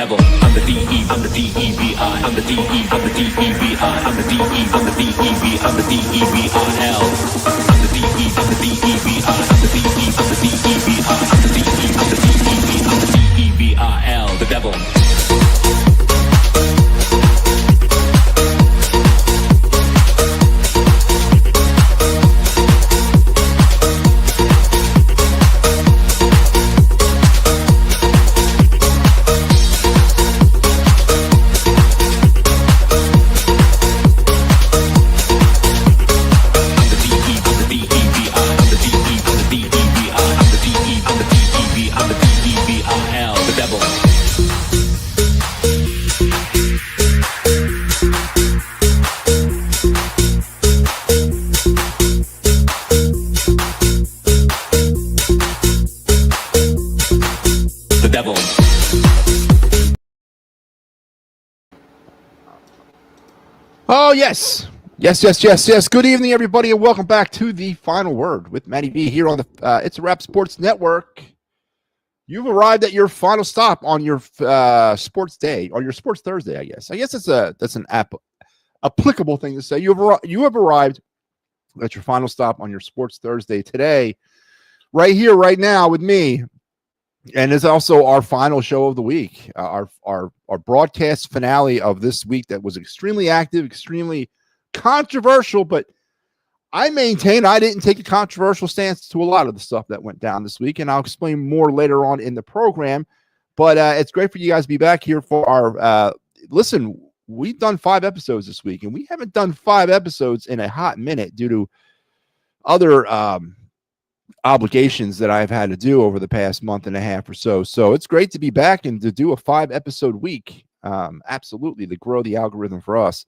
devil. I'm the D-E, I'm the D-E-V-I, I'm the D-E, I'm the D-E-V-I, I'm the D-E, I'm the D-E-V, I'm the D-E-V-I-L. I'm the D-E, I'm the D-E-V-I, I'm the D-E, I'm the D-E-V-I, I'm the D-E, I'm the D-E-V, I'm the D-E-V-I-L, the devil. Oh, yes. Yes. Good evening, everybody, and welcome back to The Final Word with MattyB here on the It's a Wrap Sports Network. You've arrived at your final stop on your sports day, or your sports Thursday, I guess. I guess that's an applicable thing to say. You have arrived at your final stop on your sports Thursday today, right here, right now with me. And it's also our final show of the week, our broadcast finale of this week that was extremely active, extremely controversial, but I maintain I didn't take a controversial stance to a lot of the stuff that went down this week, and I'll explain more later on in the program. But it's great for you guys to be back here for our listen, we've done 5 episodes this week, and we haven't done 5 episodes in a hot minute due to other obligations that I've had to do over the past month and a half or so. So it's great to be back and to do a 5-episode week. Absolutely, to grow the algorithm for us.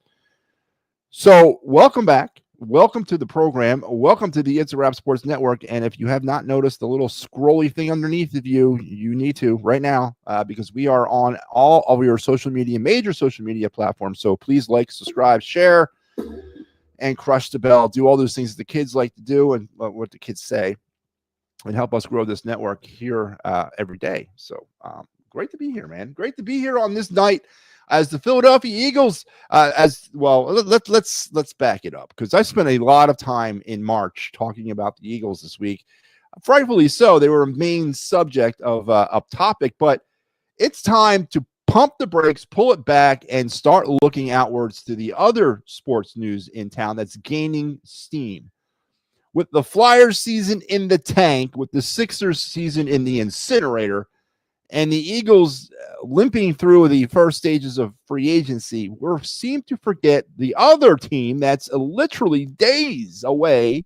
So welcome back. Welcome to the program. Welcome to the It's a Wrap Sports Network. And if you have not noticed the little scrolly thing underneath of you, you need to right now because we are on all of your major social media platforms. So please like, subscribe, share, and crush the bell. Do all those things that the kids like to do and what the kids say, and help us grow this network here every day. So great to be here, man. Great to be here on this night as the Philadelphia Eagles. As well, let's back it up because I spent a lot of time in March talking about the Eagles this week. Frightfully so, they were a main subject of a topic, but it's time to pump the brakes, pull it back, and start looking outwards to the other sports news in town that's gaining steam. With the Flyers season in the tank, with the Sixers season in the incinerator, and the Eagles limping through the first stages of free agency, we seem to forget the other team that's literally days away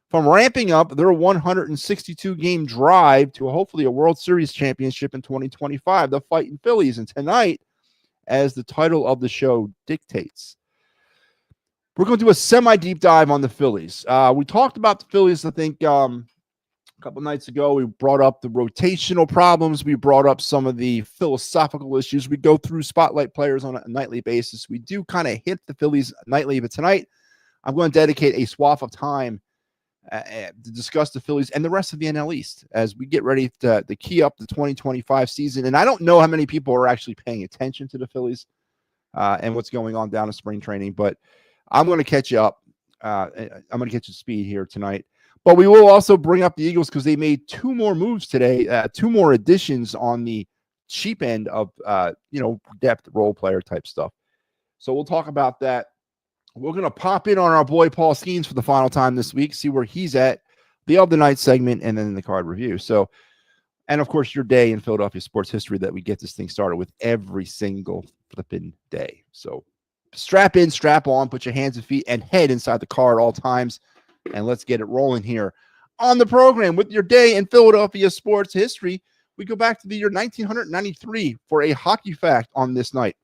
from ramping up their 162-game drive to hopefully a World Series championship in 2025, the Fighting Phillies. And tonight, as the title of the show dictates, we're going to do a semi-deep dive on the Phillies. We talked about the Phillies, I think, a couple nights ago. We brought up the rotational problems. We brought up some of the philosophical issues. We go through spotlight players on a nightly basis. We do kind of hit the Phillies nightly, but tonight I'm going to dedicate a swath of time to discuss the Phillies and the rest of the NL East as we get ready to key up the 2025 season. And I don't know how many people are actually paying attention to the Phillies and what's going on down in spring training, but I'm going to catch you up. I'm going to catch you speed here tonight. But we will also bring up the Eagles because they made 2 more moves today, 2 more additions on the cheap end of, depth role player type stuff. So we'll talk about that. We're going to pop in on our boy Paul Skeens for the final time this week, see where he's at, the of the night segment, and then the card review. So, and of course, your day in Philadelphia sports history that we get this thing started with every single flipping day. So strap in, strap on, put your hands and feet and head inside the car at all times, and let's get it rolling here on the program with your day in Philadelphia sports history. We go back to the year 1993 for a hockey fact on this night.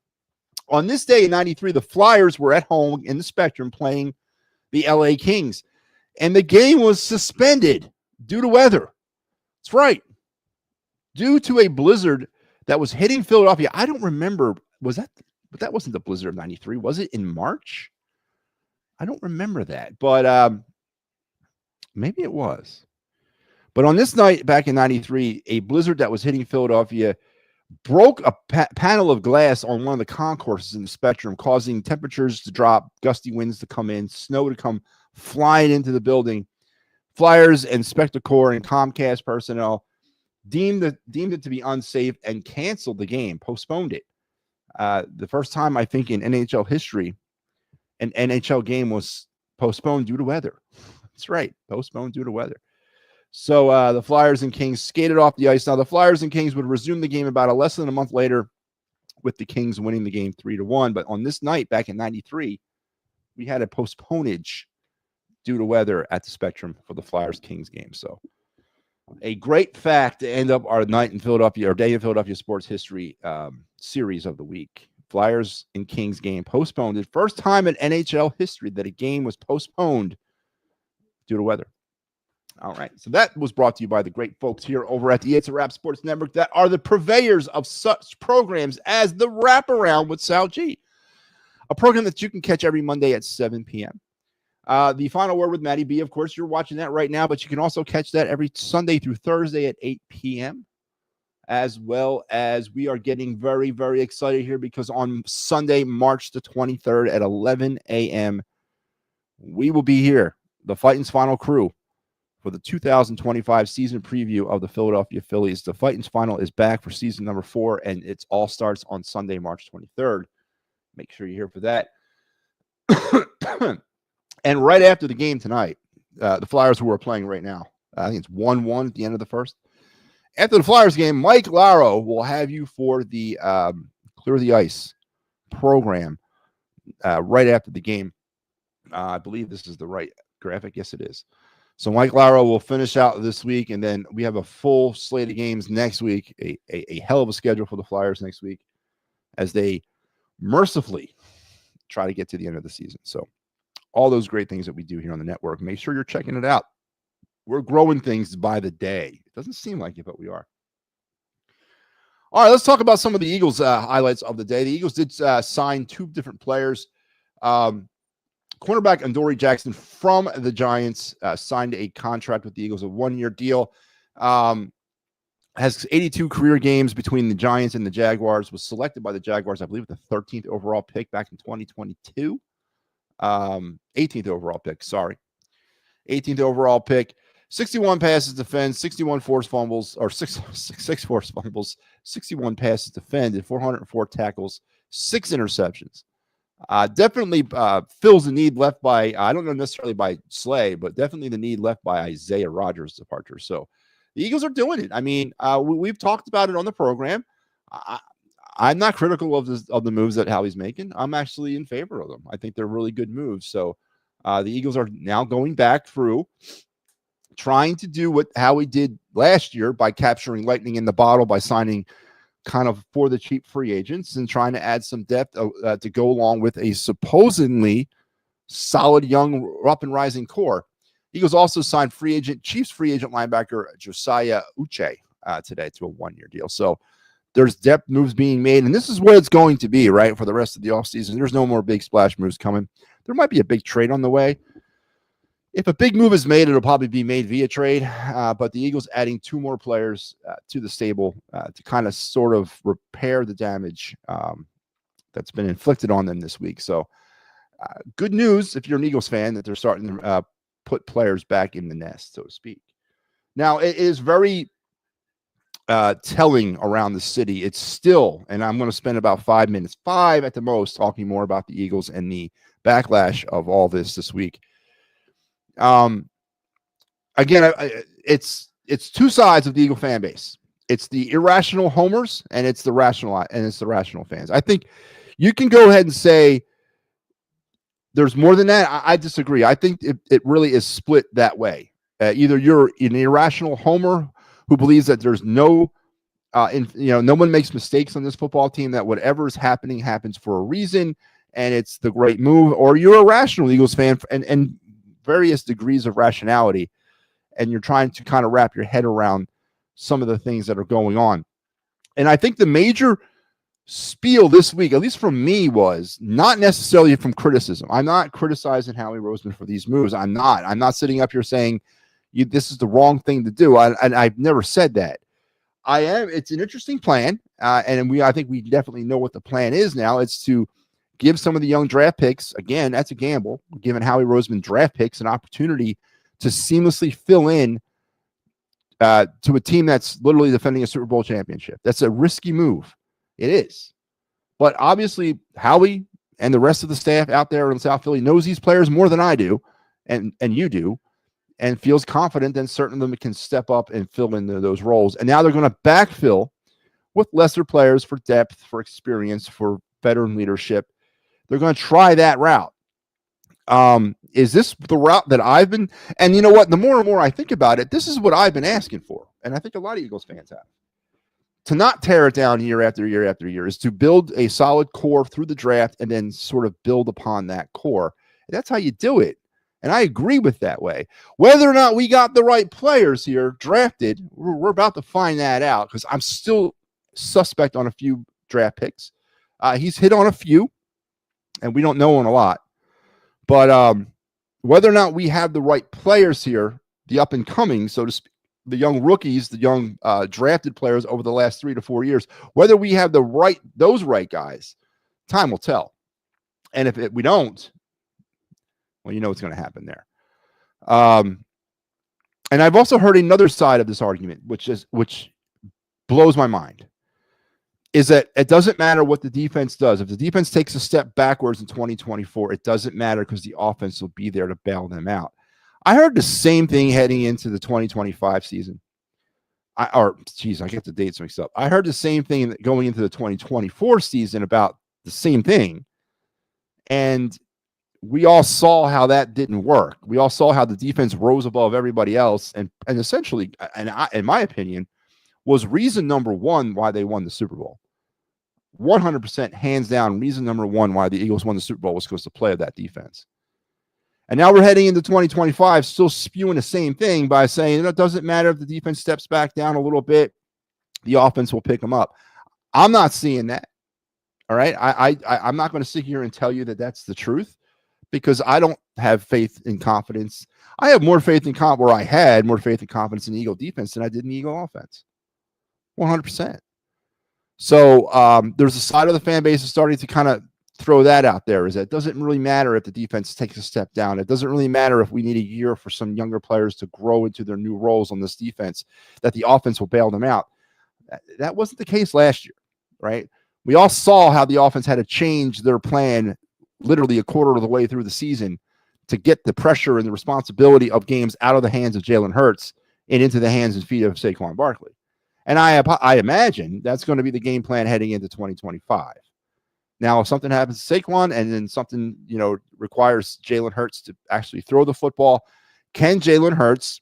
On this day in 93, the Flyers were at home in the Spectrum playing the LA Kings, and the game was suspended due to weather. That's right. Due to a blizzard that was hitting Philadelphia. I don't remember. But that wasn't the blizzard of 93. Was it in March? I don't remember that, but maybe it was. But on this night back in 93, a blizzard that was hitting Philadelphia broke a panel of glass on one of the concourses in the Spectrum, causing temperatures to drop, gusty winds to come in, snow to come flying into the building. Flyers and Spectacor and Comcast personnel deemed it to be unsafe and canceled the game, postponed it. The first time, I think, in NHL history, an NHL game was postponed due to weather. That's right, postponed due to weather. So the Flyers and Kings skated off the ice. Now, the Flyers and Kings would resume the game about less than a month later, with the Kings winning the game 3-1. But on this night, back in '93, we had a postponage due to weather at the Spectrum for the Flyers-Kings game. So a great fact to end up our night in Philadelphia, or day in Philadelphia sports history series of the week. Flyers and Kings game postponed. The first time in NHL history that a game was postponed due to weather. All right. So that was brought to you by the great folks here over at the It's a Wrap Sports Network that are the purveyors of such programs as The Wraparound with Sal G, a program that you can catch every Monday at 7 p.m. The Final Word with MattyB, of course, you're watching that right now, but you can also catch that every Sunday through Thursday at 8 p.m., as well as we are getting very, very excited here because on Sunday, March the 23rd at 11 a.m., we will be here, the Fightin's Final Crew, for the 2025 season preview of the Philadelphia Phillies. The Fightin's Final is back for season number 4, and it all starts on Sunday, March 23rd. Make sure you're here for that. And right after the game tonight, the Flyers who are playing right now, I think it's 1-1 at the end of the first. After the Flyers game, Mike Laro will have you for the Clear the Ice program right after the game. I believe this is the right graphic. Yes, it is. So Mike Laro will finish out this week, and then we have a full slate of games next week, a hell of a schedule for the Flyers next week as they mercifully try to get to the end of the season. So all those great things that we do here on the network, make sure you're checking it out. We're growing things by the day. It doesn't seem like it, but we are. All right, let's talk about some of the Eagles highlights of the day. The Eagles did sign 2 different players. Cornerback Adoree Jackson from the Giants signed a contract with the Eagles, a 1-year deal. Has 82 career games between the Giants and the Jaguars, was selected by the Jaguars, I believe, with the 13th overall pick back in 2022. 18th overall pick, sorry. 18th overall pick. 61 passes defended, 61 forced fumbles, or six forced fumbles, 61 passes defended, 404 tackles, 6 interceptions. Definitely fills the need left by, I don't know necessarily by Slay, but definitely the need left by Isaiah Rodgers' departure. So the Eagles are doing it. I mean, we've talked about it on the program. I'm not critical of the moves that Howie's making. I'm actually in favor of them. I think they're really good moves. So the Eagles are now going back through trying to do what Howie did last year by capturing lightning in the bottle, by signing kind of for the cheap free agents and trying to add some depth to go along with a supposedly solid young up and rising core. Eagles also signed Chiefs free agent linebacker Josiah Uche today to a 1-year deal. So there's depth moves being made, and this is what it's going to be, right, for the rest of the offseason. There's no more big splash moves coming. There might be a big trade on the way. If a big move is made, it'll probably be made via trade, but the Eagles adding 2 more players to the stable to kind of sort of repair the damage that's been inflicted on them this week. So good news if you're an Eagles fan that they're starting to put players back in the nest, so to speak. Now, it is very telling around the city. It's still, and I'm going to spend about 5 minutes, 5 at the most, talking more about the Eagles and the backlash of all this week. Again, it's 2 sides of the Eagle fan base. It's the irrational homers and it's the rational fans. I think you can go ahead and say there's more than that. I disagree. I think it really is split that way. Either you're an irrational homer who believes that there's no one makes mistakes on this football team, that whatever is happening happens for a reason and it's the great move, or you're a rational Eagles fan and various degrees of rationality, and you're trying to kind of wrap your head around some of the things that are going on. And I think the major spiel this week, at least from me, was not necessarily from criticism. I'm not criticizing Howie Roseman for these moves. I'm not sitting up here saying this is the wrong thing to do. And I've never said that. It's an interesting plan. And I think we definitely know what the plan is now. It's to give some of the young draft picks, again, that's a gamble, given Howie Roseman draft picks, an opportunity to seamlessly fill in to a team that's literally defending a Super Bowl championship. That's a risky move. It is. But obviously, Howie and the rest of the staff out there in South Philly knows these players more than I do, and you do, and feels confident that certain of them can step up and fill in those roles. And now they're going to backfill with lesser players for depth, for experience, for veteran leadership. They're going to try that route. Is this the route that I've been? And you know what? The more and more I think about it, this is what I've been asking for. And I think a lot of Eagles fans have. To not tear it down year after year after year, is to build a solid core through the draft and then sort of build upon that core. And that's how you do it. And I agree with that way. Whether or not we got the right players here drafted, we're about to find that out, because I'm still suspect on a few draft picks. He's hit on a few, and we don't know on a lot. But whether or not we have the right players here, the up and coming, so to speak, the young rookies, the young drafted players over the last 3 to 4 years, whether we have those right guys, time will tell. And if we don't, well, you know what's going to happen there. And I've also heard another side of this argument, which blows my mind, is that it doesn't matter what the defense does. If the defense takes a step backwards in 2024, it doesn't matter because the offense will be there to bail them out. I heard the same thing heading into the 2025 season. I get the dates mixed up. I heard the same thing going into the 2024 season about the same thing. And we all saw how that didn't work. We all saw how the defense rose above everybody else. And essentially, in my opinion, was reason number one why they won the Super Bowl. 100% hands down, reason number one why the Eagles won the Super Bowl was because of the play of that defense. And now we're heading into 2025, still spewing the same thing by saying it doesn't matter if the defense steps back down a little bit, the offense will pick them up. I'm not seeing that. All right. I'm not going to sit here and tell you that that's the truth, because I don't have faith and confidence. I have more faith in I had more faith and confidence in the Eagle defense than I did in the Eagle offense. 100%. So there's a side of the fan base that's starting to kind of throw that out there, is that it doesn't really matter if the defense takes a step down. It doesn't really matter if we need a year for some younger players to grow into their new roles on this defense, that the offense will bail them out. That wasn't the case last year, right? We all saw how the offense had to change their plan literally a quarter of the way through the season to get the pressure and the responsibility of games out of the hands of Jalen Hurts and into the hands and feet of Saquon Barkley. And I imagine that's going to be the game plan heading into 2025. Now, if something happens to Saquon and then something, requires Jalen Hurts to actually throw the football, can Jalen Hurts,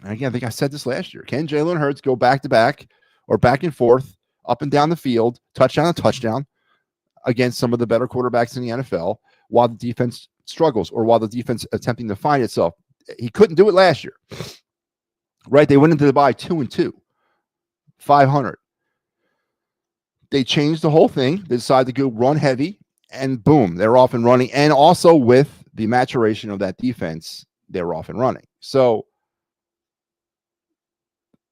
and again, I think I said this last year, can Jalen Hurts go back to back or back and forth, up and down the field, touchdown to touchdown against some of the better quarterbacks in the NFL while the defense struggles, or while the defense attempting to find itself? He couldn't do it last year, right? They went into the bye 2-2, 500. They changed the whole thing. They decided to go run heavy, and boom, they're off and running. And also with the maturation of that defense, they're off and running. So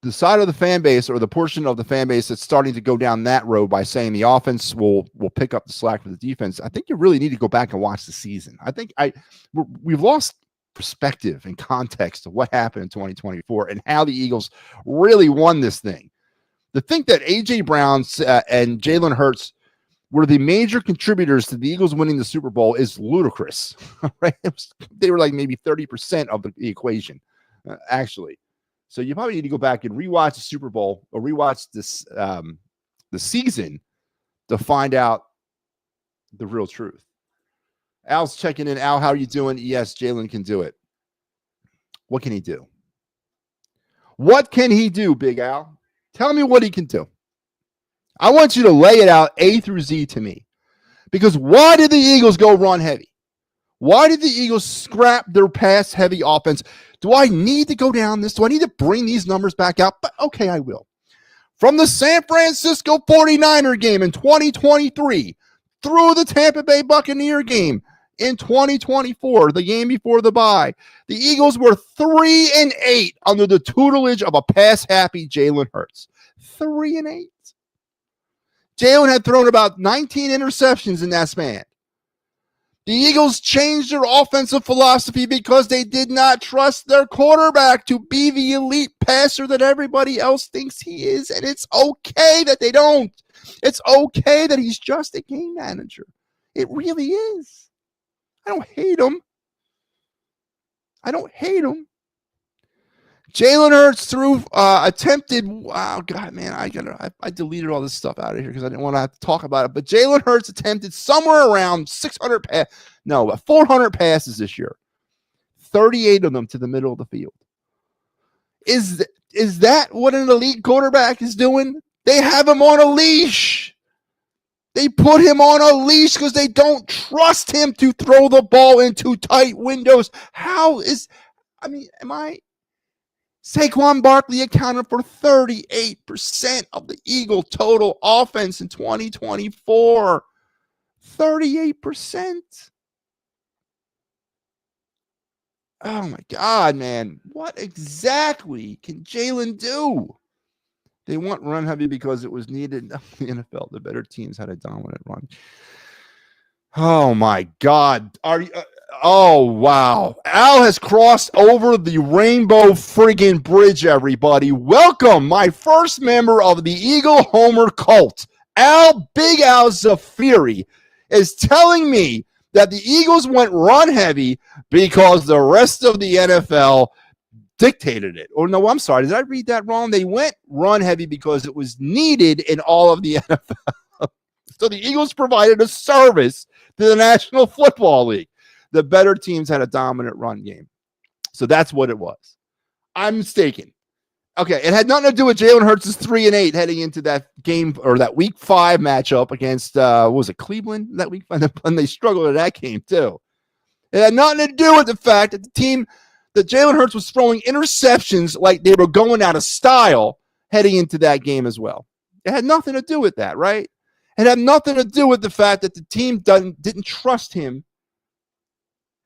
the side of the fan base, or the portion of the fan base that's starting to go down that road by saying the offense will pick up the slack for the defense, I think you really need to go back and watch the season. I think we've lost perspective and context of what happened in 2024 and how the Eagles really won this thing. To think that A.J. Brown and Jalen Hurts were the major contributors to the Eagles winning the Super Bowl is ludicrous. Right? They were like maybe 30% of the equation, actually. So you probably need to go back and rewatch the Super Bowl, or rewatch this the season, to find out the real truth. Al's checking in. Al, how are you doing? Yes, Jalen can do it. What can he do? What can he do, Big Al? Tell me what he can do. I want you to lay it out A through Z to me. Because why did the Eagles go run heavy? Why did the Eagles scrap their pass heavy offense? Do I need to go down this? Do I need to bring these numbers back out? But okay, I will. From the San Francisco 49er game in 2023 through the Tampa Bay Buccaneer game in 2024, the game before the bye, the Eagles were 3-8 under the tutelage of a pass-happy Jalen Hurts. 3-8. Jalen had thrown about 19 interceptions in that span. The Eagles changed their offensive philosophy because they did not trust their quarterback to be the elite passer that everybody else thinks he is. And it's okay that they don't. It's okay that he's just a game manager. It really is. I don't hate him. Jalen Hurts attempted. Wow, God, man, I deleted all this stuff out of here because I didn't want to have to talk about it. But Jalen Hurts attempted somewhere around 400 passes this year. 38 of them to the middle of the field. Is that what an elite quarterback is doing? They have him on a leash. They put him on a leash because they don't trust him to throw the ball into tight windows. Saquon Barkley accounted for 38% of the Eagle total offense in 2024. 38%. Oh my God, man. What exactly can Jalen do? They want run heavy because it was needed. The NFL, the better teams had a dominant run. Oh my God. Oh, wow. Al has crossed over the rainbow friggin' bridge, everybody. Welcome, my first member of the Eagle Homer cult. Big Al Zafiri is telling me that the Eagles went run heavy because the rest of the NFL dictated it. Or no, I'm sorry. Did I read that wrong? They went run heavy because it was needed in all of the NFL. So the Eagles provided a service to the National Football League. The better teams had a dominant run game. So that's what it was. I'm mistaken. Okay, it had nothing to do with Jalen Hurts' 3-8 heading into that game or that Week 5 matchup against what was it, Cleveland? That week, and they struggled at that game too. It had nothing to do with the fact that that Jalen Hurts was throwing interceptions like they were going out of style heading into that game as well. It had nothing to do with that, right? It had nothing to do with the fact that the team didn't trust him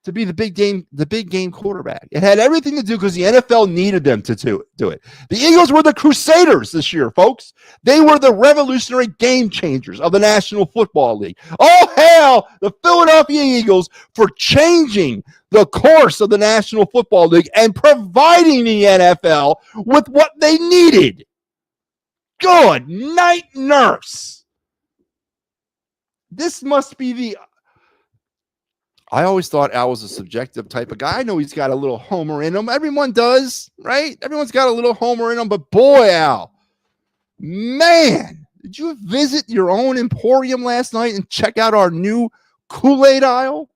to be the big game quarterback. It had everything to do because the NFL needed them to do it. The Eagles were the Crusaders this year, folks. They were the revolutionary game changers of the National Football League. All hail the Philadelphia Eagles for changing the course of the National Football League and providing the NFL with what they needed. Good night, nurse. This must be I always thought Al was a subjective type of guy. I know he's got a little homer in him. Everyone does, right? Everyone's got a little homer in him. But boy, Al, man, did you visit your own emporium last night and check out our new Kool-Aid aisle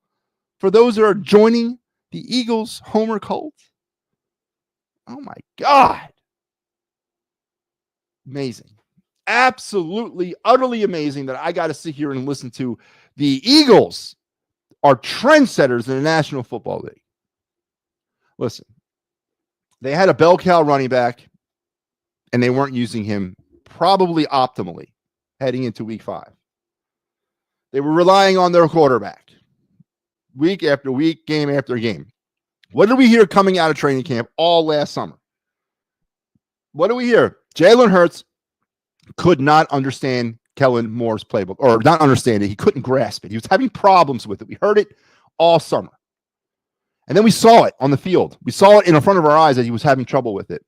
for those that are joining the Eagles homer cult? Oh, my God. Amazing. Absolutely, utterly amazing that I got to sit here and listen to the Eagles are trendsetters in the National Football League. Listen, they had a bell cow running back, and they weren't using him probably optimally heading into Week 5. They were relying on their quarterback week after week, game after game. What did we hear coming out of training camp all last summer? What do we hear? Jalen Hurts could not understand Kellen Moore's playbook, or not understand it. He couldn't grasp it. He was having problems with it. We heard it all summer. And then we saw it on the field. We saw it in front of our eyes that he was having trouble with it.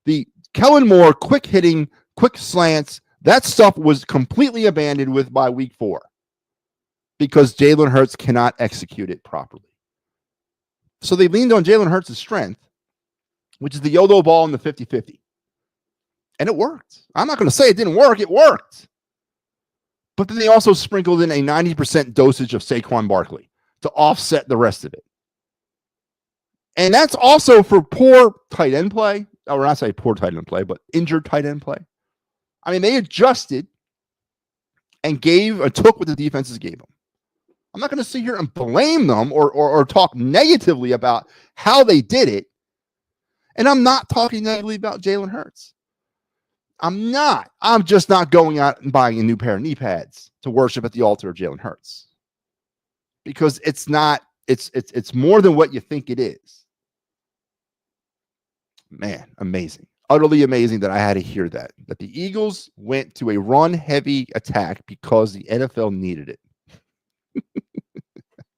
The Kellen Moore quick hitting, quick slants, that stuff was completely abandoned by Week 4 because Jalen Hurts cannot execute it properly. So they leaned on Jalen Hurts' strength, which is the YOLO ball in the 50-50. And it worked. I'm not going to say it didn't work. It worked. But then they also sprinkled in a 90% dosage of Saquon Barkley to offset the rest of it. And that's also for poor tight end play. Or not say poor tight end play, but injured tight end play. I mean, they adjusted and took what the defenses gave them. I'm not going to sit here and blame them or talk negatively about how they did it. And I'm not talking negatively about Jalen Hurts. I'm not. I'm just not going out and buying a new pair of knee pads to worship at the altar of Jalen Hurts. Because it's not, it's more than what you think it is. Man, amazing. utterly amazing that I had to hear that the Eagles went to a run-heavy attack because the NFL needed it.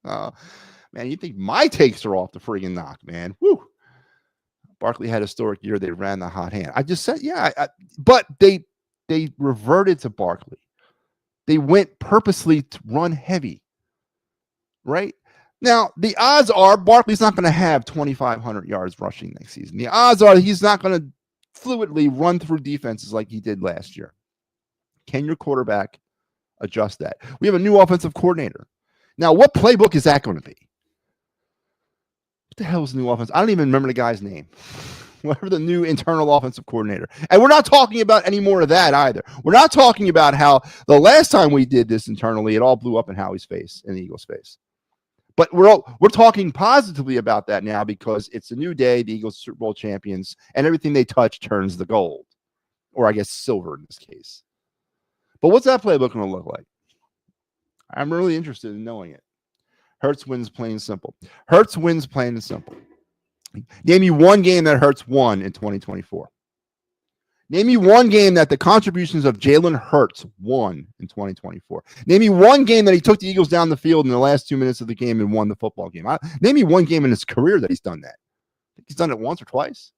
Man, you think my takes are off the friggin' knock, man. Woo. Barkley had a historic year. They ran the hot hand. I just said, but they reverted to Barkley. They went purposely to run heavy, right? Now, the odds are Barkley's not going to have 2,500 yards rushing next season. The odds are he's not going to fluidly run through defenses like he did last year. Can your quarterback adjust that? We have a new offensive coordinator. Now, what playbook is that going to be? What the hell is the new offense? I don't even remember the guy's name. Whatever the new internal offensive coordinator. And we're not talking about any more of that either. We're not talking about how the last time we did this internally, it all blew up in Howie's face, in the Eagles' face. But we're talking positively about that now because it's a new day. The Eagles Super Bowl champions, and everything they touch turns to gold, or I guess silver in this case. But what's that playbook going to look like? I'm really interested in knowing it. Hurts wins plain and simple. Hurts wins plain and simple. Name me one game that Hurts won in 2024. Name me one game that the contributions of Jalen Hurts won in 2024. Name me one game that he took the Eagles down the field in the last 2 minutes of the game and won the football game. Name me one game in his career that he's done that. I think he's done it once or twice.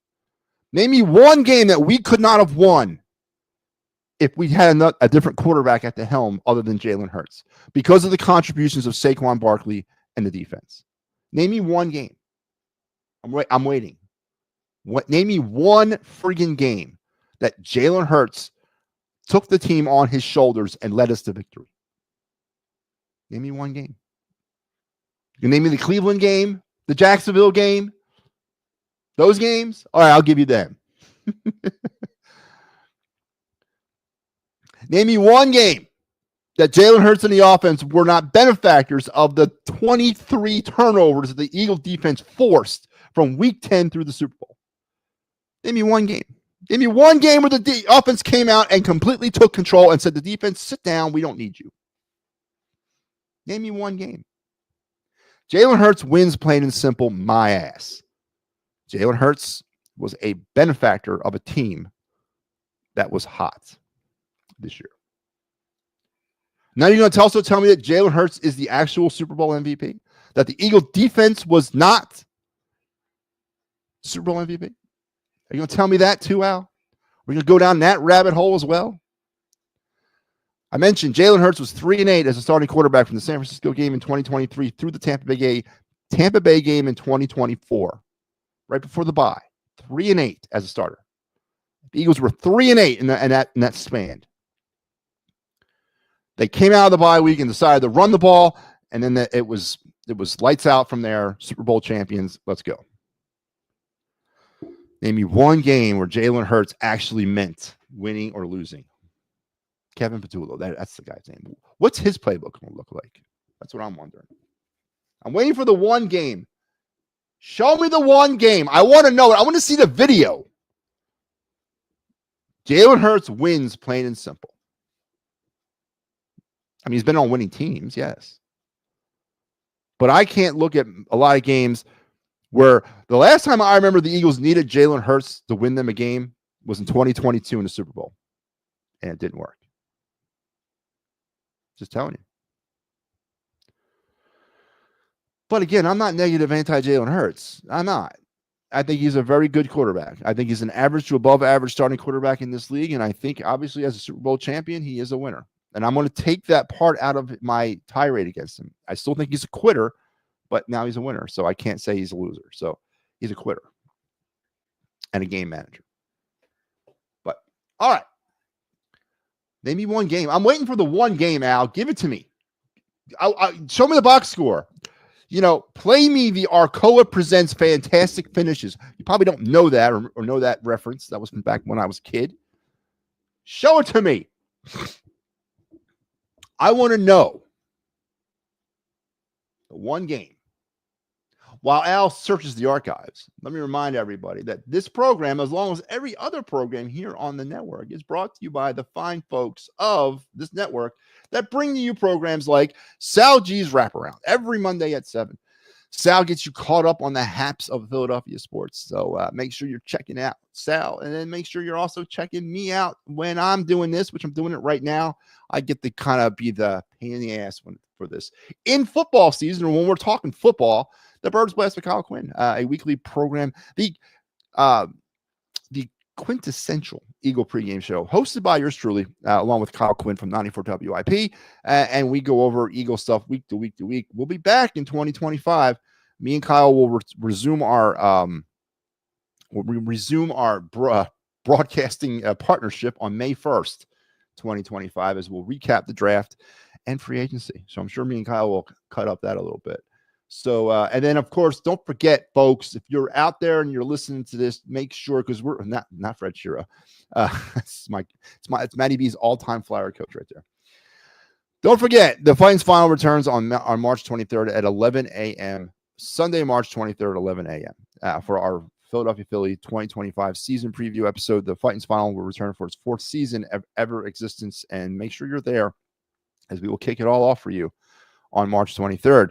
Name me one game that we could not have won if we had a different quarterback at the helm other than Jalen Hurts because of the contributions of Saquon Barkley and the defense. Name me one game. I'm waiting. Name me one friggin' game that Jalen Hurts took the team on his shoulders and led us to victory. Name me one game. You can name me the Cleveland game, the Jacksonville game, those games. All right, I'll give you them. Name me one game that Jalen Hurts and the offense were not benefactors of the 23 turnovers that the Eagle defense forced from week 10 through the Super Bowl. Name me one game. Name me one game where the offense came out and completely took control and said, the defense, sit down, we don't need you. Name me one game. Jalen Hurts wins plain and simple, my ass. Jalen Hurts was a benefactor of a team that was hot this year. Now you're going to also tell me that Jalen Hurts is the actual Super Bowl MVP? That the Eagle defense was not Super Bowl MVP? Are you going to tell me that too, Al? We're going to go down that rabbit hole as well? I mentioned Jalen Hurts was 3-8 as a starting quarterback from the San Francisco game in 2023 through the Tampa Bay game in 2024, right before the bye. 3-8 as a starter. The Eagles were 3-8 in that span. They came out of the bye week and decided to run the ball, and then it was lights out from there. Super Bowl champions. Let's go. Name me one game where Jalen Hurts actually meant winning or losing. Kevin Patullo, that's the guy's name. What's his playbook going to look like? That's what I'm wondering. I'm waiting for the one game. Show me the one game. I want to know it. I want to see the video. Jalen Hurts wins plain and simple. I mean, he's been on winning teams, yes. But I can't look at a lot of games where the last time I remember the Eagles needed Jalen Hurts to win them a game was in 2022 in the Super Bowl. And it didn't work. Just telling you. But again, I'm not negative anti-Jalen Hurts. I'm not. I think he's a very good quarterback. I think he's an average to above average starting quarterback in this league. And I think, obviously, as a Super Bowl champion, he is a winner. And I'm going to take that part out of my tirade against him. I still think he's a quitter, but now he's a winner. So I can't say he's a loser. So he's a quitter and a game manager. But, all right. Name me one game. I'm waiting for the one game, Al. Give it to me. Show me the box score. You know, play me the Arcoa Presents Fantastic Finishes. You probably don't know that or know that reference. That was from back when I was a kid. Show it to me. I want to know the one game. While Al searches the archives, let me remind everybody that this program, as long as every other program here on the network, is brought to you by the fine folks of this network that bring to you programs like Sal G's Wraparound every Monday at 7. Sal gets you caught up on the haps of Philadelphia sports. So make sure you're checking out Sal, and then make sure you're also checking me out when I'm doing this, which I'm doing it right now. I get to kind of be the pain in the ass for this. In football season, or when we're talking football, the Birds Blast with Kyle Quinn, a weekly program, the quintessential Eagle pregame show hosted by yours truly, along with Kyle Quinn from 94 WIP. And we go over Eagle stuff week to week to week. We'll be back in 2025. Me and Kyle will resume our broadcasting partnership on May 1st, 2025, as we'll recap the draft and free agency. So I'm sure me and Kyle will cut up that a little bit. So, and then of course, don't forget, folks, if you're out there and you're listening to this, make sure, because we're not Fred Shira. It's MattyB's all-time Flyer coach right there. Don't forget, the Fighting's final returns on March 23rd at 11 a.m. Sunday, March 23rd at 11 a.m. For our Philadelphia Philly 2025 season preview episode. The Fighting's final will return for its 4th season ever existence, and make sure you're there, as we will kick it all off for you on March 23rd.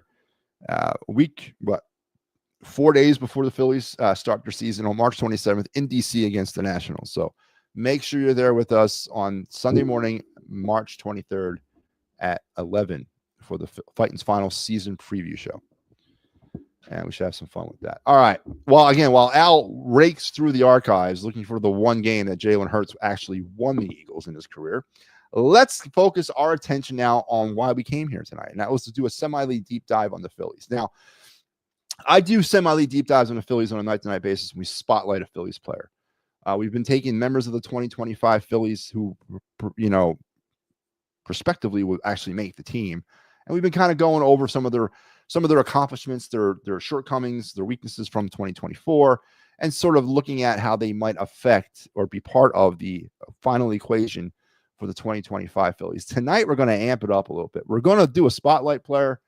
4 days before the Phillies start their season on March 27th in DC against the Nationals. So make sure you're there with us on Sunday morning, March 23rd at 11 for the Fighting's final season preview show. And we should have some fun with that. All right. Well, again, while Al rakes through the archives looking for the one game that Jalen Hurts actually won the Eagles in his career, let's focus our attention now on why we came here tonight. And that was to do a semi-league deep dive on the Phillies. Now, I do semi-league deep dives on the Phillies on a night-to-night basis, and we spotlight a Phillies player. We've been taking members of the 2025 Phillies who, prospectively would actually make the team. And we've been kind of going over some of their accomplishments, their shortcomings, their weaknesses from 2024, and sort of looking at how they might affect or be part of the final equation for the 2025 Phillies. Tonight, we're going to amp it up a little bit. We're going to do a spotlight player,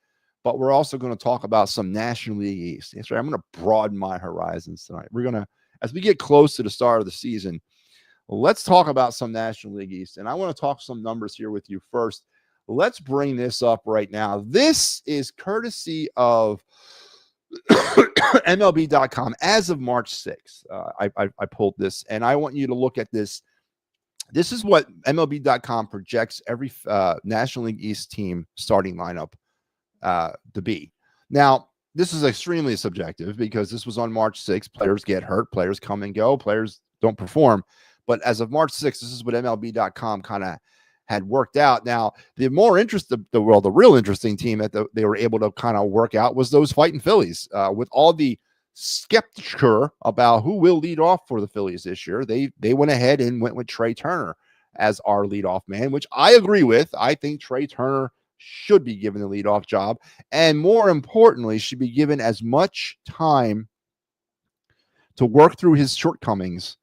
but we're also going to talk about some National League East. That's right. I'm going to broaden my horizons tonight. We're going to, as we get close to the start of the season, let's talk about some National League East. And I want to talk some numbers here with you first. Let's bring this up right now. This is courtesy of MLB.com as of March 6th. I pulled this, and I want you to look at this. This is what MLB.com projects every National League East team starting lineup to be. Now, this is extremely subjective because this was on March 6th. Players get hurt, players come and go, players don't perform. But as of March 6th, this is what MLB.com kind of had worked out. Now, the real interesting team that they were able to kind of work out was those Fighting Phillies. With all the skeptic about who will lead off for the Phillies this year, they went ahead and went with Trey Turner as our leadoff man, which I agree with. I think Trey Turner should be given the leadoff job, and more importantly, should be given as much time to work through his shortcomings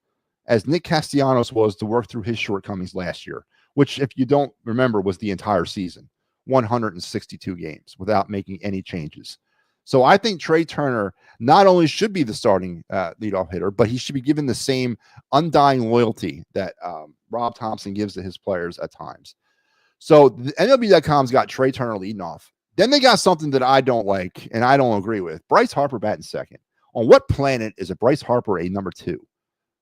as Nick Castellanos was to work through his shortcomings last year, which, if you don't remember, was the entire season, 162 games without making any changes. So I think Trey Turner not only should be the starting leadoff hitter, but he should be given the same undying loyalty that Rob Thompson gives to his players at times. So the MLB.com's got Trey Turner leading off. Then they got something that I don't like and I don't agree with. Bryce Harper batting second. On what planet is a Bryce Harper a number 2?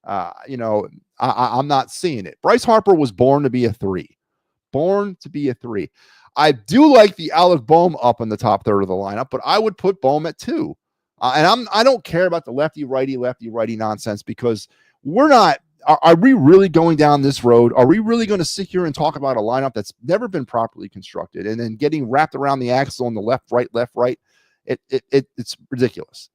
I'm not seeing it. Bryce Harper was born to be a 3. Born to be a 3. I do like the Alec Boehm up in the top third of the lineup, but I would put Boehm at 2. And I don't care about the lefty-righty nonsense, because we're not. Are we really going down this road? Are we really going to sit here and talk about a lineup that's never been properly constructed and then getting wrapped around the axle on the left, right? It's ridiculous.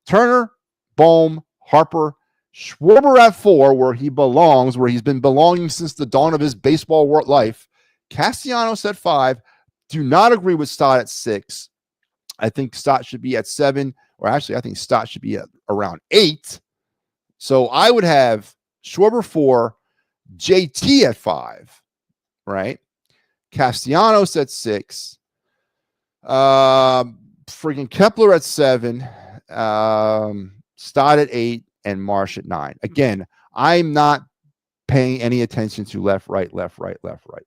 Turner, Boehm, Harper, Schwarber at 4, where he belongs, where he's been belonging since the dawn of his baseball life. Castellanos at 5. Do not agree with Stott at 6. I think Stott should be at 7, or actually, I think Stott should be at around 8. So I would have Schwarber 4, JT at 5, right? Castellanos at 6, freaking Kepler at 7, Stott at 8, and Marsh at 9. Again, I'm not paying any attention to left, right.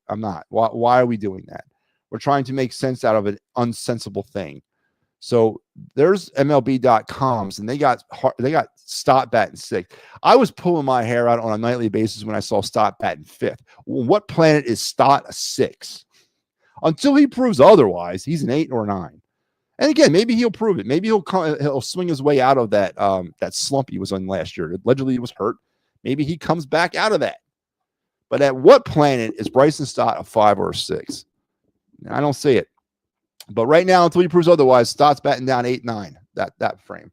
I'm not. Why are we doing that? We're trying to make sense out of an unsensible thing. So there's MLB.coms, and they got Stott batting 6th. I was pulling my hair out on a nightly basis when I saw Stott batting 5th. Well, what planet is Stott a 6? Until he proves otherwise, he's an 8 or 9. And again, maybe he'll prove it. Maybe he'll swing his way out of that that slump he was on last year. Allegedly, he was hurt. Maybe he comes back out of that. But at what planet is Bryson Stott a 5 or a 6? I don't see it. But right now, until he proves otherwise, Stott's batting down 8-9. That frame.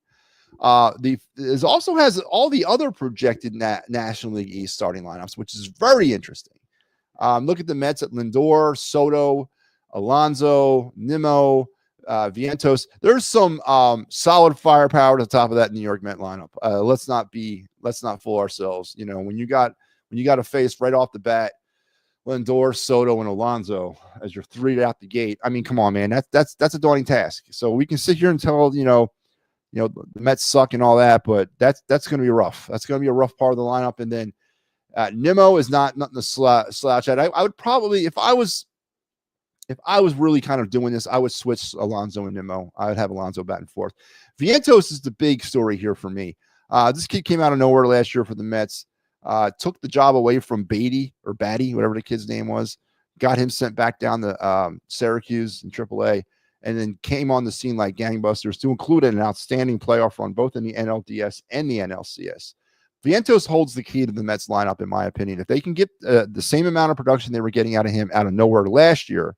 It also has all the other projected National League East starting lineups, which is very interesting. Look at the Mets at Lindor, Soto, Alonso, Nimmo, Vientos. There's some solid firepower at the top of that New York Met lineup. Let's not fool ourselves. You know, when you got to face right off the bat Lindor, Soto, and Alonso as your 3 out the gate. I mean, come on, man. That's a daunting task. So we can sit here and tell the Mets suck and all that, but that's going to be rough. That's going to be a rough part of the lineup. And then Nimmo is nothing to slouch at. I would probably, if I was really kind of doing this, I would switch Alonso and Nimmo. I would have Alonso batting 4th. Vientos is the big story here for me. This kid came out of nowhere last year for the Mets. Took the job away from Batty, whatever the kid's name was, got him sent back down to Syracuse in AAA, and then came on the scene like gangbusters to include an outstanding playoff run, both in the NLDS and the NLCS. Vientos holds the key to the Mets lineup, in my opinion. If they can get the same amount of production they were getting out of him out of nowhere last year,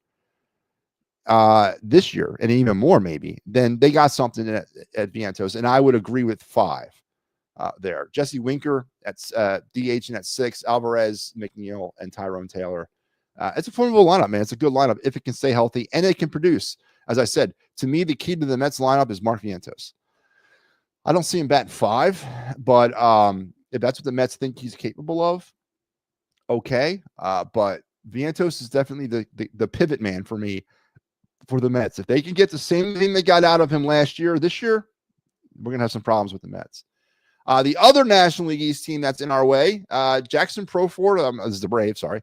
this year, and even more maybe, then they got something at Vientos, and I would agree with 5. There. Jesse Winker at DH and at 6, Alvarez, McNeil, and Tyrone Taylor. It's a formidable lineup, man. It's a good lineup if it can stay healthy and it can produce. As I said, to me, the key to the Mets lineup is Mark Vientos. I don't see him batting 5, but if that's what the Mets think he's capable of, okay. But Vientos is definitely the pivot man for me for the Mets. If they can get the same thing they got out of him last year, this year, we're going to have some problems with the Mets. The other National League East team that's in our way, Jackson Profar, this is the Braves, sorry.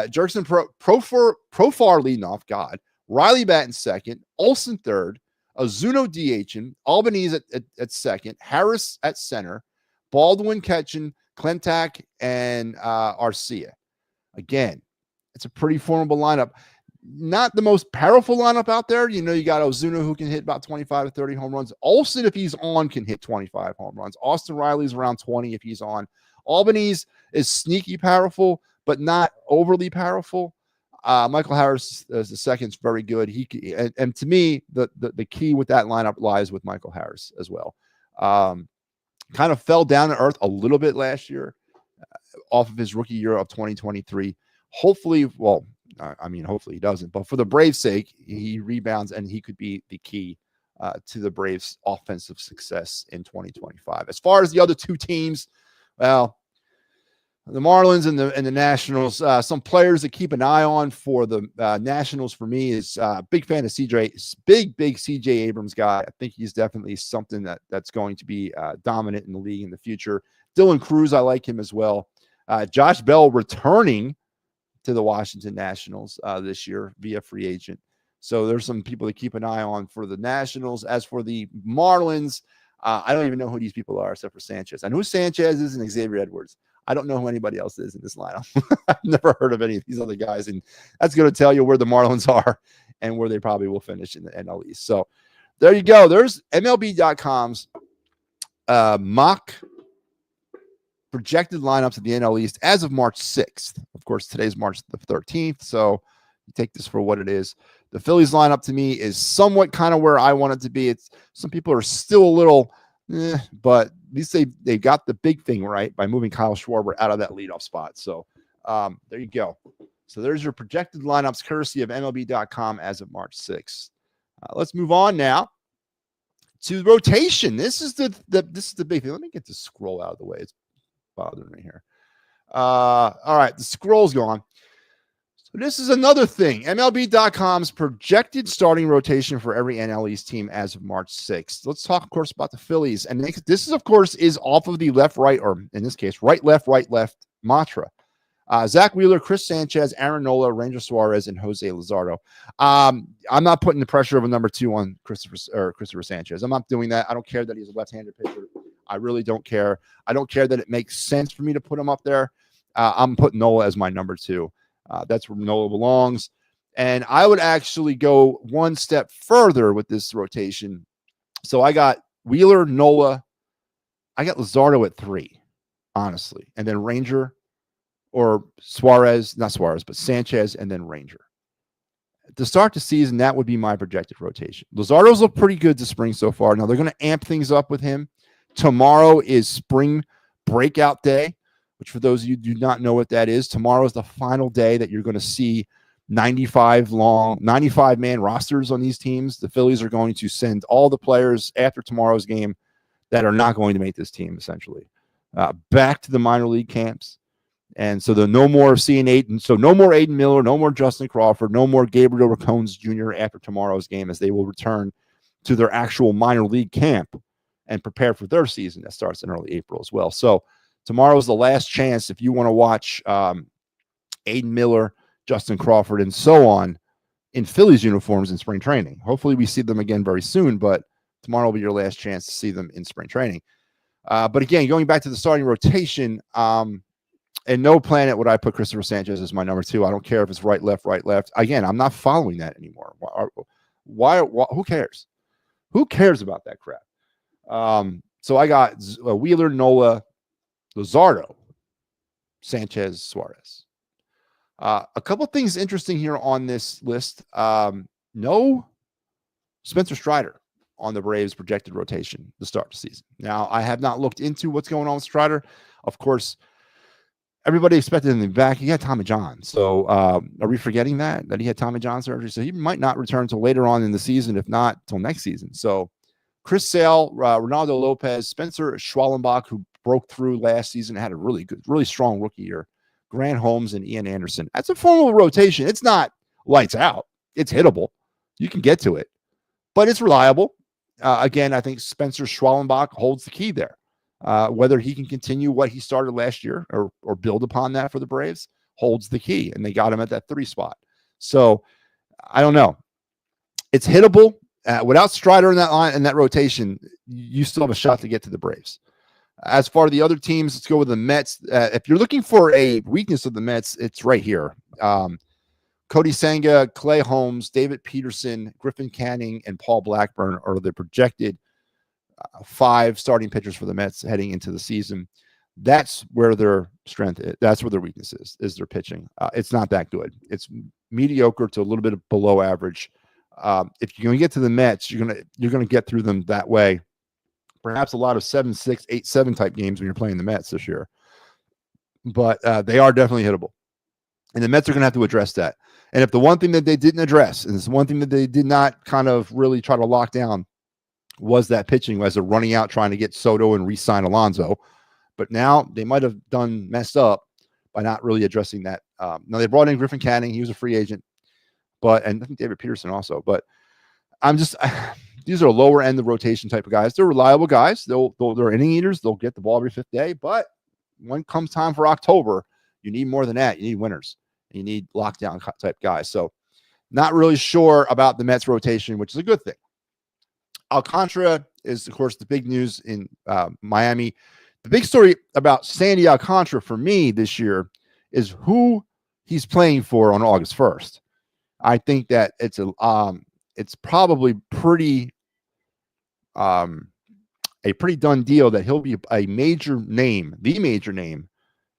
Jackson Profar leading off, God. Riley batting 2nd, Olsen 3rd, Ozuna DHing, Albanese at 2nd, Harris at center, Baldwin catching, Klentak, and Arcia. Again, it's a pretty formidable lineup. Not the most powerful lineup out there. You know, you got Ozuna, who can hit about 25 to 30 home runs. Olsen, if he's on, can hit 25 home runs. Austin Riley's around 20 if he's on. Albanese is sneaky powerful, but not overly powerful. Michael Harris as the second is very good. And to me, the key with that lineup lies with Michael Harris as well. Kind of fell down to earth a little bit last year off of his rookie year of 2023. Hopefully, hopefully he doesn't. But for the Braves' sake, he rebounds and he could be the key to the Braves' offensive success in 2025. As far as the other 2 teams, well, the Marlins and the Nationals, some players to keep an eye on for the Nationals for me is big fan of big CJ Abrams guy. I think he's definitely something that's going to be dominant in the league in the future. Dylan Cruz, I like him as well. Josh Bell returning to the Washington Nationals this year via free agent. So there's some people to keep an eye on for the Nationals. As for the Marlins, I don't even know who these people are except for Sanchez. I know who Sanchez is and Xavier Edwards. I don't know who anybody else is in this lineup. I've never heard of any of these other guys, and that's going to tell you where the Marlins are and where they probably will finish in the NL East. So there you go. There's MLB.com's mock projected lineups of the NL East as of March 6th. Of course, today's March the 13th, so you take this for what it is. The Phillies lineup to me is somewhat kind of where I want it to be. It's some people are still a little, but at least they got the big thing right by moving Kyle Schwarber out of that leadoff spot. So there you go. So there's your projected lineups, courtesy of MLB.com as of March 6th. Let's move on now to rotation. This is the big thing. Let me get the scroll out of the way. It's bothering me here. All right, the scroll's gone. So this is another thing. MLB.com's projected starting rotation for every NL East team as of March 6th. Let's talk, of course, about the Phillies. And this is, of course, is off of the left-right, or in this case, right-left mantra. Zach Wheeler, Chris Sanchez, Aaron Nola, Ranger Suarez, and Jose Luzardo. I'm not putting the pressure of a number 2 on Christopher Sanchez. I'm not doing that. I don't care that he's a left-handed pitcher. I really don't care. I don't care that it makes sense for me to put him up there. I'm putting Nola as my number 2. That's where Nola belongs. And I would actually go one step further with this rotation. So I got Wheeler, Nola. I got Luzardo at 3, honestly. And then Ranger or Suarez, not Suarez, but Sanchez, and then Ranger. To start the season, that would be my projected rotation. Luzardo's looked pretty good this spring so far. Now, they're going to amp things up with him. Tomorrow is spring breakout day, which for those of you who do not know what that is, tomorrow is the final day that you're going to see 95-man rosters on these teams. The Phillies are going to send all the players after tomorrow's game that are not going to make this team, essentially, back to the minor league camps. And so no more seeing Aiden. So no more Aiden Miller, no more Justin Crawford, no more Gabriel Racones Jr. after tomorrow's game, as they will return to their actual minor league camp and prepare for their season that starts in early April as well. So tomorrow is the last chance if you want to watch Aiden Miller, Justin Crawford, and so on in Phillies uniforms in spring training. Hopefully we see them again very soon, but tomorrow will be your last chance to see them in spring training. But again, going back to the starting rotation, in no planet would I put Christopher Sanchez as my number 2. I don't care if it's right, left. Again, I'm not following that anymore. Why who cares? Who cares about that crap? So I got Wheeler, Nola, Luzardo, Sanchez, Suarez. A couple things interesting here on this list. No Spencer Strider on the Braves projected rotation to start the season. Now, I have not looked into what's going on with Strider. Of course, everybody expected him to be back. He had Tommy John. So are we forgetting that he had Tommy John surgery? So he might not return until later on in the season, if not till next season. So Chris Sale, Ronaldo Lopez, Spencer Schwallenbach, who broke through last season, had a really strong rookie year. Grant Holmes and Ian Anderson. That's a formal rotation. It's not lights out. It's hittable. You can get to it, but it's reliable. Again, I think Spencer Schwallenbach holds the key there. Whether he can continue what he started last year or build upon that for the Braves holds the key, and they got him at that 3 spot. So I don't know. It's hittable. Without Strider in that line and that rotation, you still have a shot to get to the Braves. As far as the other teams, let's go with the Mets. If you're looking for a weakness of the Mets, it's right here. Cody Senga, Clay Holmes, David Peterson, Griffin Canning, and Paul Blackburn are the projected 5 starting pitchers for the Mets heading into the season. That's where their strength is. That's where their weakness is their pitching. It's not that good. It's mediocre to a little bit below average. If you're going to get to the Mets, you're going to get through them that way. Perhaps a lot of 7-6, 8-7 type games when you're playing the Mets this year. But they are definitely hittable. And the Mets are going to have to address that. And if the one thing that they didn't address, and it's one thing that they did not kind of really try to lock down, was that pitching as they're running out trying to get Soto and re-sign Alonso. But now they might have messed up by not really addressing that. Now they brought in Griffin Canning. He was a free agent. And I think David Peterson also. But these are lower end of rotation type of guys. They're reliable guys. They're inning eaters. They'll get the ball every 5th day. But when it comes time for October, you need more than that. You need winners. You need lockdown type guys. So not really sure about the Mets rotation, which is a good thing. Alcantara is, of course, the big news in Miami. The big story about Sandy Alcantara for me this year is who he's playing for on August 1st. I think that it's probably pretty a pretty done deal that he'll be the major name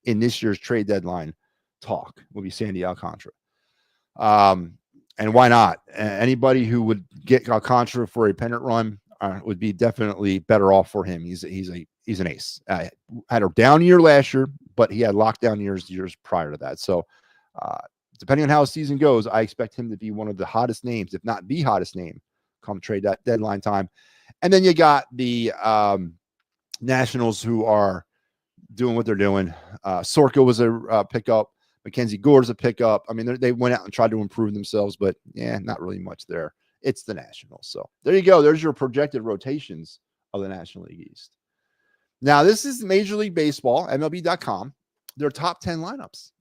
in this year's trade deadline talk will be Sandy Alcantara. And why not? Anybody who would get Alcantara for a pennant run would be definitely better off for him. He's an ace. Had a down year last year, but he had lockdown years prior to that. So depending on how his season goes, I expect him to be one of the hottest names, if not the hottest name, come trade deadline time. And then you got the Nationals who are doing what they're doing. Sorka was a pickup. Mackenzie Gore's a pickup. I mean, they went out and tried to improve themselves, but not really much there. It's the Nationals. So there you go. There's your projected rotations of the National League East. Now, this is Major League Baseball, MLB.com. Their top 10 lineups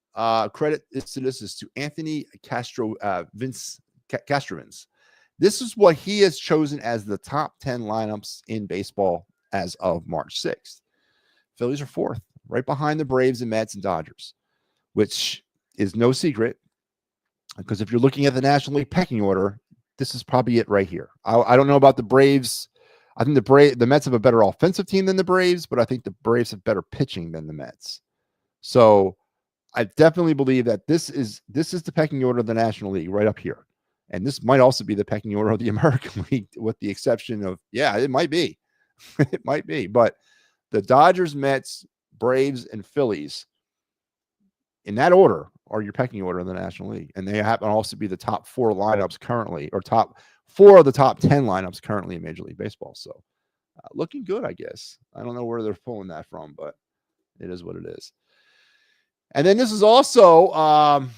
credit to this is to Anthony Castrovins. This is what he has chosen as the top 10 lineups in baseball as of March 6th. Phillies are fourth, right behind the Braves and Mets and Dodgers, which is no secret because if you're looking at the National League pecking order, this is probably it right here. I don't know about the Braves. I think the Mets have a better offensive team than the Braves, but I think the Braves have better pitching than the Mets. So I definitely believe that this is the pecking order of the National League right up here. And this might also be the pecking order of the American League with the exception of, it might be. It might be. But the Dodgers, Mets, Braves, and Phillies, in that order, are your pecking order in the National League. And they happen to also be the top 4 lineups currently, or top 4 of the top 10 lineups currently in Major League Baseball. So looking good, I guess. I don't know where they're pulling that from, but it is what it is. And then this is also,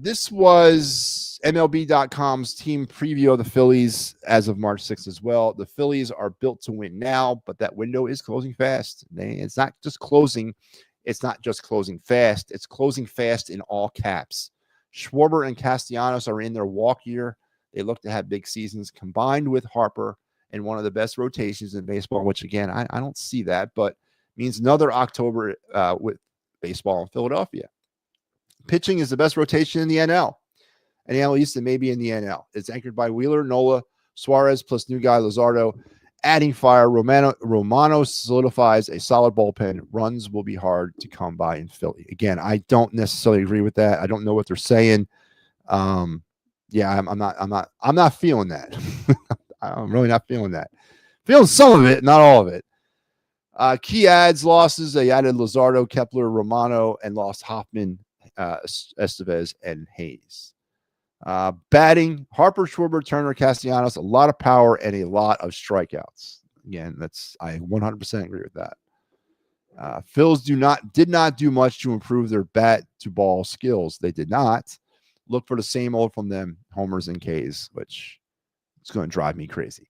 this was MLB.com's team preview of the Phillies as of March 6th as well. The Phillies are built to win now, but that window is closing fast. It's not just closing. It's not just closing fast. It's closing fast in all caps. Schwarber and Castellanos are in their walk year. They look to have big seasons combined with Harper and one of the best rotations in baseball, which, again, I don't see that, but means another October with baseball in Philadelphia. Pitching is the best rotation in the NL. And the NL East and maybe in the NL. It's anchored by Wheeler, Nola, Suarez, plus new guy Luzardo. Adding fire, Romano solidifies a solid bullpen. Runs will be hard to come by in Philly. Again, I don't necessarily agree with that. I don't know what they're saying. I'm not feeling that. I'm really not feeling that. Feeling some of it, not all of it. Key adds, losses. They added Luzardo, Kepler, Romano, and lost Hoffman, Estevez, and Hayes. Batting, Harper, Schwarber, Turner, Castellanos, a lot of power and a lot of strikeouts. Again, I 100% agree with that. Phils did not do much to improve their bat to ball skills. They did not. Look for the same old from them, homers and Ks, which is going to drive me crazy.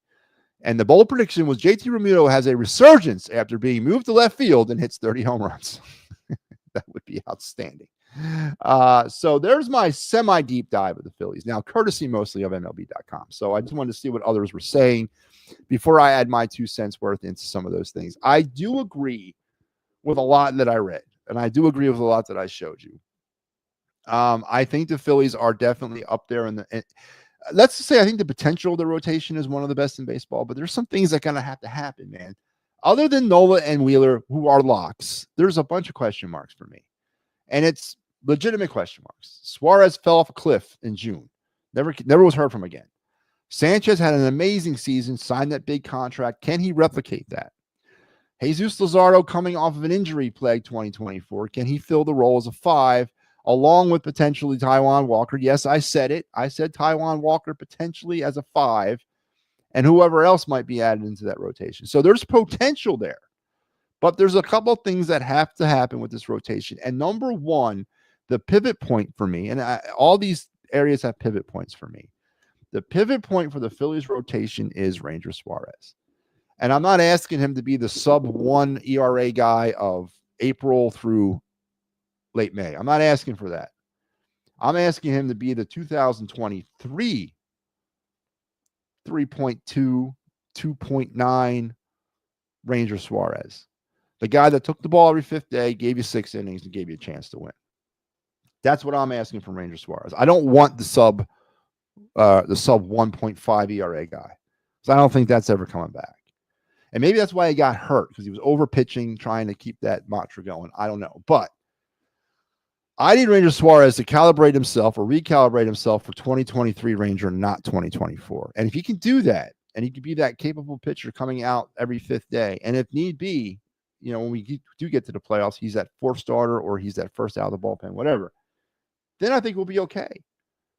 And the bold prediction was JT Realmuto has a resurgence after being moved to left field and hits 30 home runs. That would be outstanding. So there's my semi-deep dive of the Phillies. Now, courtesy mostly of MLB.com. So I just wanted to see what others were saying before I add my 2 cents worth into some of those things. I do agree with a lot that I read, and I do agree with a lot that I showed you. I think the Phillies are definitely up there let's just say I think the potential of the rotation is one of the best in baseball, but there's some things that kind of have to happen, man. Other than Nola and Wheeler, who are locks, there's a bunch of question marks for me. And it's legitimate question marks. Suarez fell off a cliff in June. Never was heard from again. Sanchez had an amazing season, signed that big contract. Can he replicate that? Jesus Luzardo coming off of an injury-plagued 2024. Can he fill the role as a 5? Along with potentially Taijuan Walker. Yes, I said it. I said Taijuan Walker potentially as a 5, and whoever else might be added into that rotation. So there's potential there. But there's a couple of things that have to happen with this rotation. And number one, the pivot point for me, and all these areas have pivot points for me. The pivot point for the Phillies rotation is Ranger Suarez. And I'm not asking him to be the sub-1 ERA guy of April through late May. I'm not asking for that. I'm asking him to be the 2023 3.2, 2.9 Ranger Suarez. The guy that took the ball every 5th day, gave you 6 innings, and gave you a chance to win. That's what I'm asking from Ranger Suarez. I don't want the sub 1.5 ERA guy. So I don't think that's ever coming back. And maybe that's why he got hurt, because he was over pitching, trying to keep that mantra going. I don't know. But I need Ranger Suarez to calibrate himself or recalibrate himself for 2023 Ranger, not 2024. And if he can do that, and he can be that capable pitcher coming out every 5th day, and if need be, when we do get to the playoffs, he's that 4th starter or he's that first out of the bullpen, whatever, then I think we'll be okay.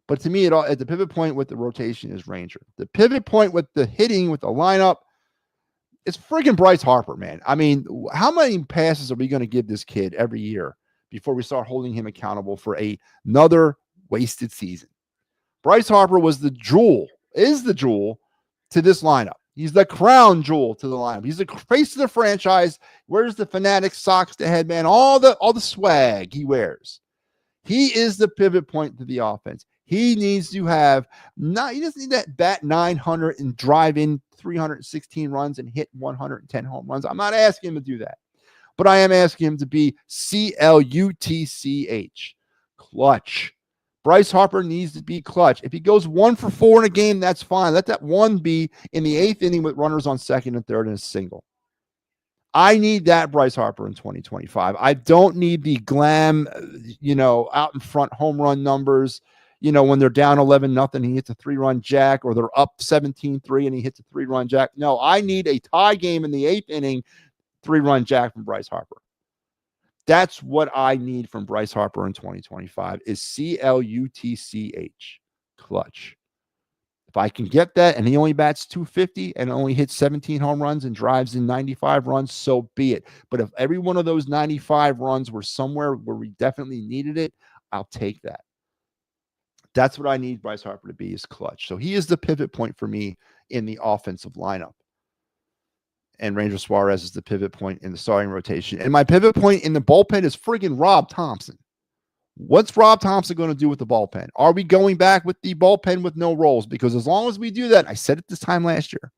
But to me, at the pivot point with the rotation is Ranger. The pivot point with the hitting, with the lineup, it's friggin' Bryce Harper, man. I mean, how many passes are we going to give this kid every year before we start holding him accountable for another wasted season? Bryce Harper is the jewel to this lineup. He's the crown jewel to the lineup. He's the face of the franchise. Wears the Fanatic socks, the headband, all the swag he wears. He is the pivot point to the offense. He needs to have he doesn't need that bat 900 and drive in 316 runs and hit 110 home runs. I'm not asking him to do that, but I am asking him to be CLUTCH, clutch. Bryce Harper needs to be clutch. If he goes 1 for 4 in a game, that's fine. Let that one be in the 8th inning with runners on second and third and a single. I need that Bryce Harper in 2025. I don't need the glam, out in front home run numbers. When they're down 11-0, he hits a 3-run jack, or they're up 17-3 and he hits a 3-run jack. No, I need a tie game in the 8th inning, 3-run jack from Bryce Harper. That's what I need from Bryce Harper in 2025 is CLUTCH, clutch. If I can get that and he only bats 250 and only hits 17 home runs and drives in 95 runs, so be it. But if every one of those 95 runs were somewhere where we definitely needed it, I'll take that. That's what I need Bryce Harper to be, is clutch. So he is the pivot point for me in the offensive lineup. And Ranger Suarez is the pivot point in the starting rotation. And my pivot point in the bullpen is friggin' Rob Thompson. What's Rob Thompson going to do with the bullpen? Are we going back with the bullpen with no roles? Because as long as we do that, I said it this time last year,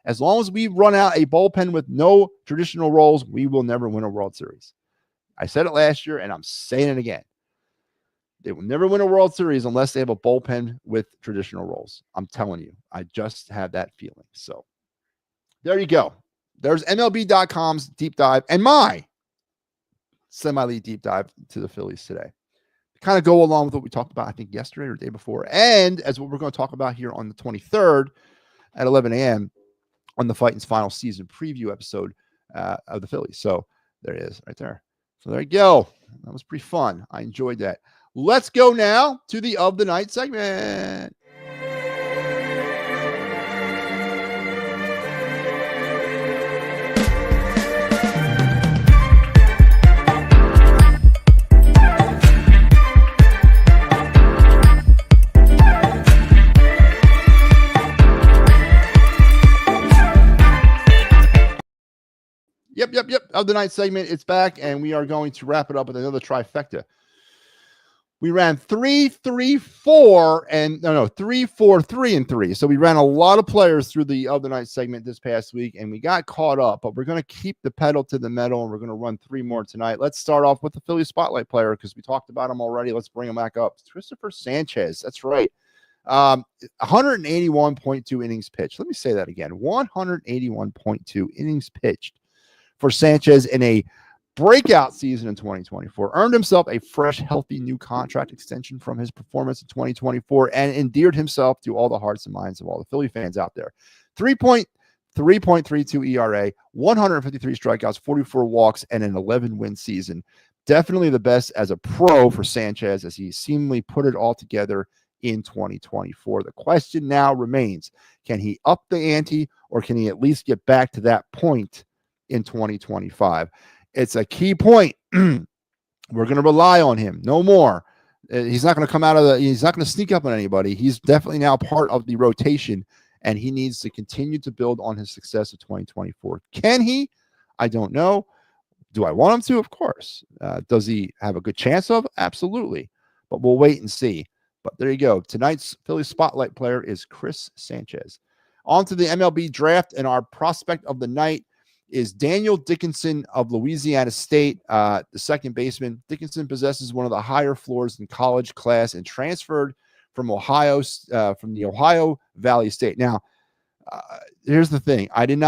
as long as we run out a bullpen with no traditional roles, we will never win a World Series. I said it last year, and I'm saying it again. They will never win a World Series unless they have a bullpen with traditional roles. I'm telling you, I just have that feeling. So there you go. There's MLB.com's deep dive and my semi-league deep dive to the Phillies today. Kind of go along with what we talked about, I think, yesterday or the day before, and as what we're going to talk about here on the 23rd at 11 a.m. on the Fighting's final season preview episode of the Phillies. So there it is right there. So there you go. That was pretty fun. I enjoyed that. Let's go now to the Of the Night segment. Yep. Of the Night segment, it's back, and we are going to wrap it up with another trifecta. We ran 3-3-4 and 3-4-3-3. So we ran a lot of players through the Of the Night segment this past week, and we got caught up, but we're going to keep the pedal to the metal, and we're going to run 3 more tonight. Let's start off with the Philly Spotlight player because we talked about him already. Let's bring him back up. It's Christopher Sanchez. That's right. 181.2 innings pitched. Let me say that again. 181.2 innings pitched for Sanchez in a breakout season in 2024. Earned himself a fresh, healthy new contract extension from his performance in 2024 and endeared himself to all the hearts and minds of all the Philly fans out there. 3.32 ERA, 153 strikeouts, 44 walks, and an 11-win season. Definitely the best as a pro for Sanchez as he seemingly put it all together in 2024. The question now remains, can he up the ante or can he at least get back to that point in 2025? It's a key point. We're going to rely on him. No more. He's not going to come out of he's not going to sneak up on anybody. He's definitely now part of the rotation, and he needs to continue to build on his success of 2024. Can he? I don't know. Do I want him to? Of course. Does he have a good chance of? Absolutely. But we'll wait and see. But there you go. Tonight's Philly Spotlight player is Chris Sanchez. On to the MLB draft, and our prospect of the night is Daniel Dickinson of Louisiana State, the second baseman. Dickinson possesses one of the higher floors in college class and transferred from Ohio, from the Ohio Valley State. Now, here's the thing. I don't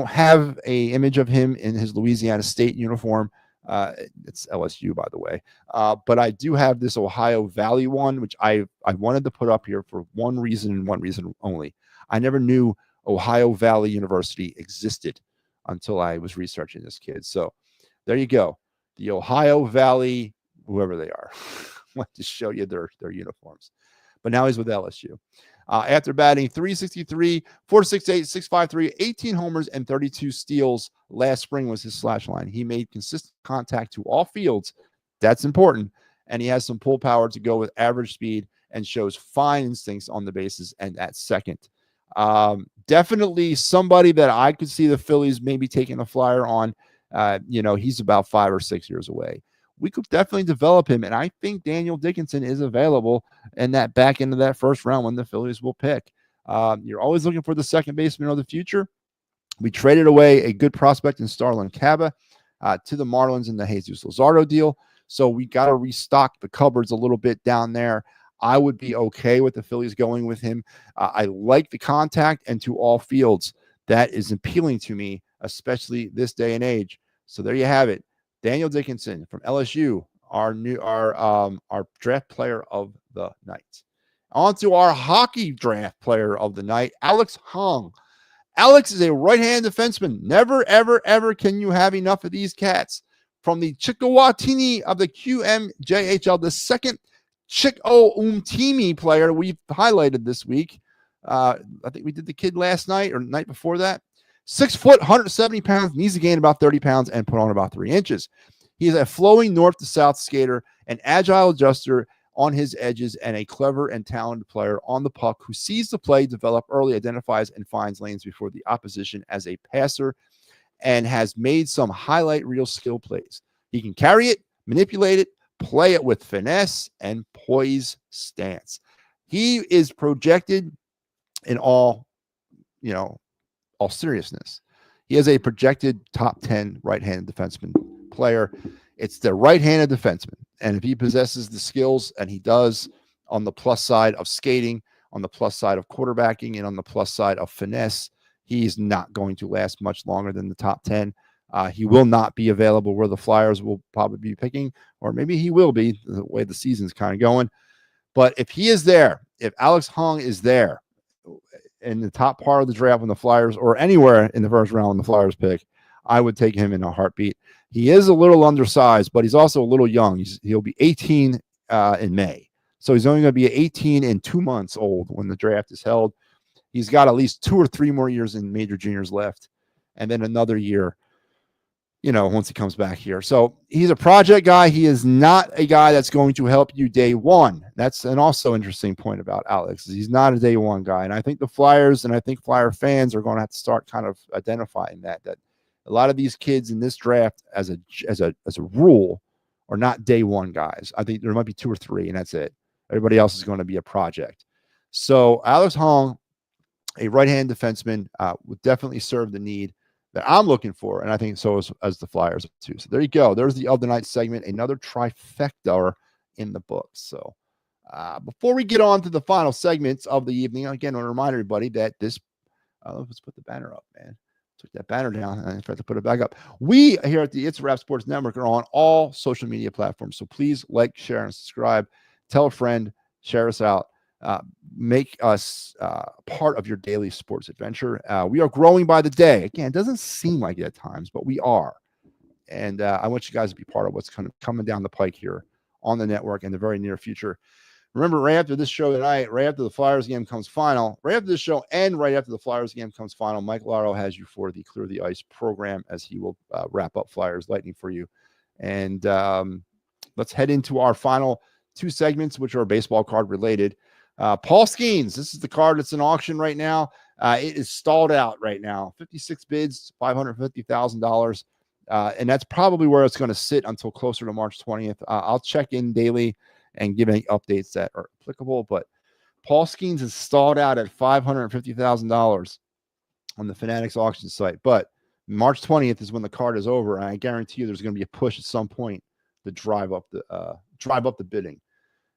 have a image of him in his Louisiana State uniform. It's LSU, by the way. But I do have this Ohio Valley one, which I wanted to put up here for one reason and one reason only. I never knew Ohio Valley University existed until I was researching this kid. So there you go. The Ohio Valley, whoever they are. I want to show you their uniforms. But now he's with LSU. After batting 363, 468, 653, 18 homers, and 32 steals last spring was his slash line. He made consistent contact to all fields. That's important. And he has some pull power to go with average speed and shows fine instincts on the bases and at second. Definitely somebody that I could see the Phillies maybe taking a flyer on. He's about 5 or 6 years away. We could definitely develop him, and I think Daniel Dickinson is available in that back end of that first round when the Phillies will pick. You're always looking for the second baseman of the future. We traded away a good prospect in Starlin Caba to the Marlins in the Jesus Luzardo deal, so we got to restock the cupboards a little bit down there. I would be okay with the Phillies going with him. I like the contact, and to all fields, that is appealing to me, especially this day and age. So there you have it. Daniel Dickinson from LSU, our draft player of the night. On to our hockey draft player of the night, Alex Hung. Alex is a right-hand defenseman. Never, ever, ever can you have enough of these cats. From the Chickawatini of the QMJHL, the second Chick-O-Umtimi player we've highlighted this week. I think we did the kid last night or the night before that. 6 foot, 170 pounds, needs to gain about 30 pounds and put on about 3 inches. He is a flowing north to south skater, an agile adjuster on his edges, and a clever and talented player on the puck who sees the play develop early, identifies and finds lanes before the opposition as a passer, and has made some highlight reel skill plays. He can carry it, manipulate it, play it with finesse and poise stance. He is projected in all seriousness. He is a projected top 10 right-handed defenseman player. It's the right-handed defenseman. And if he possesses the skills, and he does, on the plus side of skating, on the plus side of quarterbacking, and on the plus side of finesse, he's not going to last much longer than the top 10. He will not be available where the Flyers will probably be picking, or maybe he will be the way the season's kind of going. But if he is there, if Alex Hung is there in the top part of the draft when the Flyers, or anywhere in the first round when the Flyers pick, I would take him in a heartbeat. He is a little undersized, but he's also a little young. He'll be 18 in May. So he's only going to be 18 and 2 months old when the draft is held. He's got at least 2 or 3 more years in major juniors left, and then another year, once he comes back here. So he's a project guy. He is not a guy that's going to help you day one. That's an also interesting point about Alex. He's not a day one guy. And I think the Flyers and I think Flyer fans are going to have to start kind of identifying that a lot of these kids in this draft as a rule are not day one guys. I think there might be 2 or 3 and that's it. Everybody else is going to be a project. So Alex Hung, a right-hand defenseman, would definitely serve the need that I'm looking for, and I think so as the Flyers too. So there you go. There's the of the night segment, another trifecta in the books. So before we get on to the final segments of the evening, again, I want to remind everybody that this, let's put the banner up, man. Took that banner down and I forgot to put it back up. We here at the It's a Wrap Sports Network are on all social media platforms. So please like, share, and subscribe. Tell a friend, share us out. Make us part of your daily sports adventure. We are growing by the day. Again, it doesn't seem like it at times, but we are. And I want you guys to be part of what's kind of coming down the pike here on the network in the very near future. Remember, right after this show tonight, right after the Flyers game comes final, right after this show and right after the Flyers game comes final, Mike Laro has you for the Clear the Ice program as he will wrap up Flyers Lightning for you. And let's head into our final 2 segments, which are baseball card related. Paul Skeens, this is the card that's in auction right now. It is stalled out right now. 56 bids, $550,000. And that's probably where it's going to sit until closer to March 20th. I'll check in daily and give any updates that are applicable. But Paul Skeens is stalled out at $550,000 on the Fanatics auction site. But March 20th is when the card is over, and I guarantee you there's going to be a push at some point to drive up the bidding.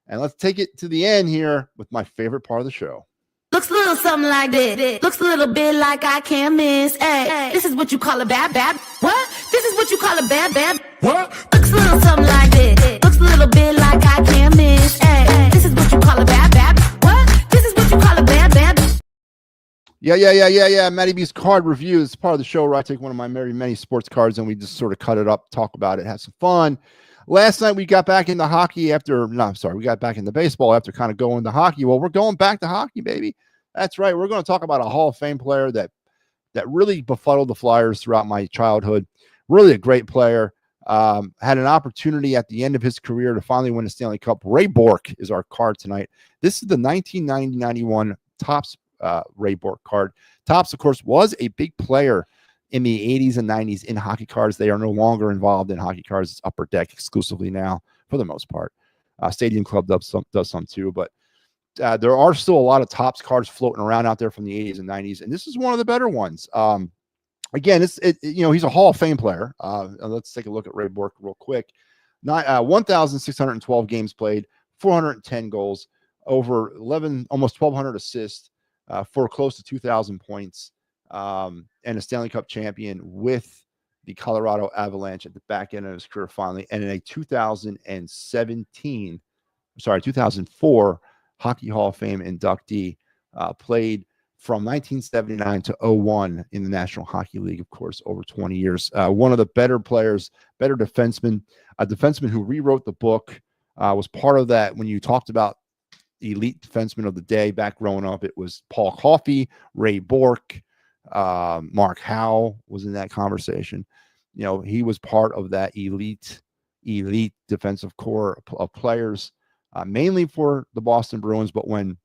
And let's take it to the end here with my favorite part of the show. Looks a little something like this. Looks a little bit like I can't miss. Hey, this is what you call a bad. What? This is what you call a bad. What? Looks a little something like this. Looks a little bit like I can't miss. Hey, this is what you call a bad. What? This is what you call a bad. Yeah. MattyB's card review is part of the show where I take one of my many sports cards and we just sort of cut it up, talk about it, have some fun. Last night we got back into hockey we got back into baseball after kind of going to hockey. Well, we're going back to hockey, baby. That's right. We're going to talk about a Hall of Fame player that really befuddled the Flyers throughout my childhood. Really a great player. Had an opportunity at the end of his career to finally win a Stanley Cup. Ray Bourque is our card tonight. This is the 1990-91 Topps Ray Bork card. Topps, of course, was a big player in the 80s and 90s in hockey cards. They are no longer involved in hockey cards. It's Upper Deck exclusively now, for the most part. Stadium Club does some too, but there are still a lot of Topps cards floating around out there from the 80s and 90s, and this is one of the better ones. Again, he's a Hall of Fame player. Let's take a look at Ray Bork real quick. 1,612 games played, 410 goals, over almost 1,200 assists, for close to 2,000 points, and a Stanley Cup champion with the Colorado Avalanche at the back end of his career finally, and in a 2004 Hockey Hall of Fame inductee, played from 1979 to 01 in the National Hockey League, of course, over 20 years. One of the better players, better defenseman, a defenseman who rewrote the book, was part of that. When you talked about elite defensemen of the day back growing up, it was Paul Coffey, Ray Bork, Mark Howe was in that conversation. He was part of that elite defensive core of players, mainly for the Boston Bruins. But when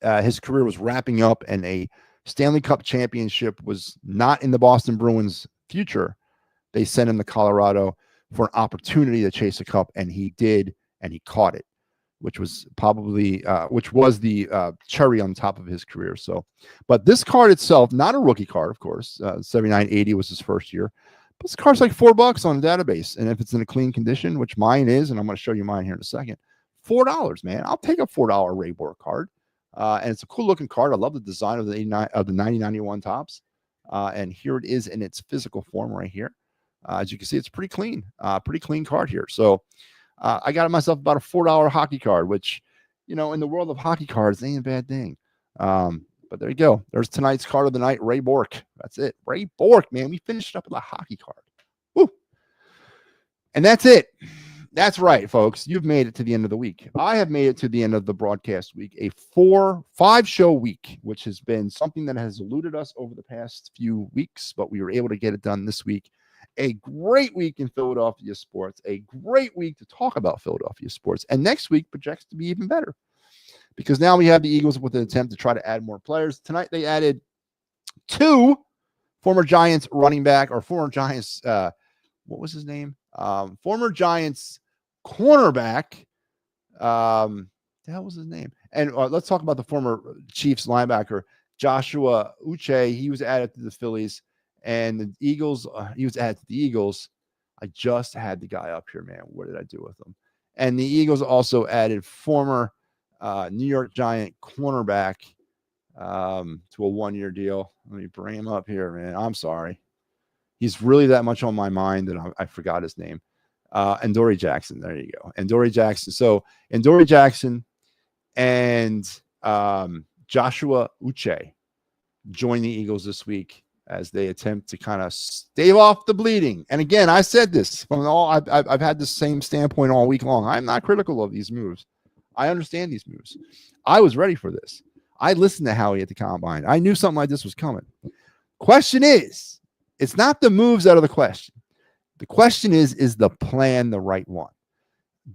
his career was wrapping up and a Stanley Cup championship was not in the Boston Bruins' future, they sent him to Colorado for an opportunity to chase a cup, and he did, and he caught it, which was the cherry on top of his career. So, but this card itself, not a rookie card, of course. 79-80 was his first year. But this card's like $4 on the database, and if it's in a clean condition, which mine is, and I'm going to show you mine here in a second, $4, man. I'll take a $4 Ray Bork card, and it's a cool looking card. I love the design of the 9091 Topps, and here it is in its physical form right here. As you can see, it's pretty clean card here. So I got myself about a $4 hockey card, which, in the world of hockey cards, ain't a bad thing. But there you go. There's tonight's card of the night, Ray Bork. That's it. Ray Bork, man. We finished up with a hockey card. Woo. And that's it. That's right, folks. You've made it to the end of the week. I have made it to the end of the broadcast week, a 5 show week, which has been something that has eluded us over the past few weeks, but we were able to get it done this week. A great week in Philadelphia sports, a great week to talk about Philadelphia sports. And next week projects to be even better, because now we have the Eagles with an attempt to try to add more players. Tonight they added 2 former Giants running back, or former Giants, what was his name? Former Giants cornerback. The hell was his name? And let's talk about the former Chiefs linebacker, Joshua Uche. He was added to the Phillies. And the Eagles, he was added to the Eagles. I just had the guy up here, man. What did I do with him? And the Eagles also added former New York Giant cornerback to a 1-year deal. Let me bring him up here, man. I'm sorry. He's really that much on my mind that I forgot his name. Adoree Jackson. There you go. Adoree Jackson. So Adoree Jackson and Joshua Uche join the Eagles this week as they attempt to kind of stave off the bleeding. And again, I said this from I've had the same standpoint all week long. I'm not critical of these moves. I understand these moves. I was ready for this. I listened to Howie at the Combine. I knew something like this was coming. Question is, it's not the moves out of the question. The question is the plan the right one?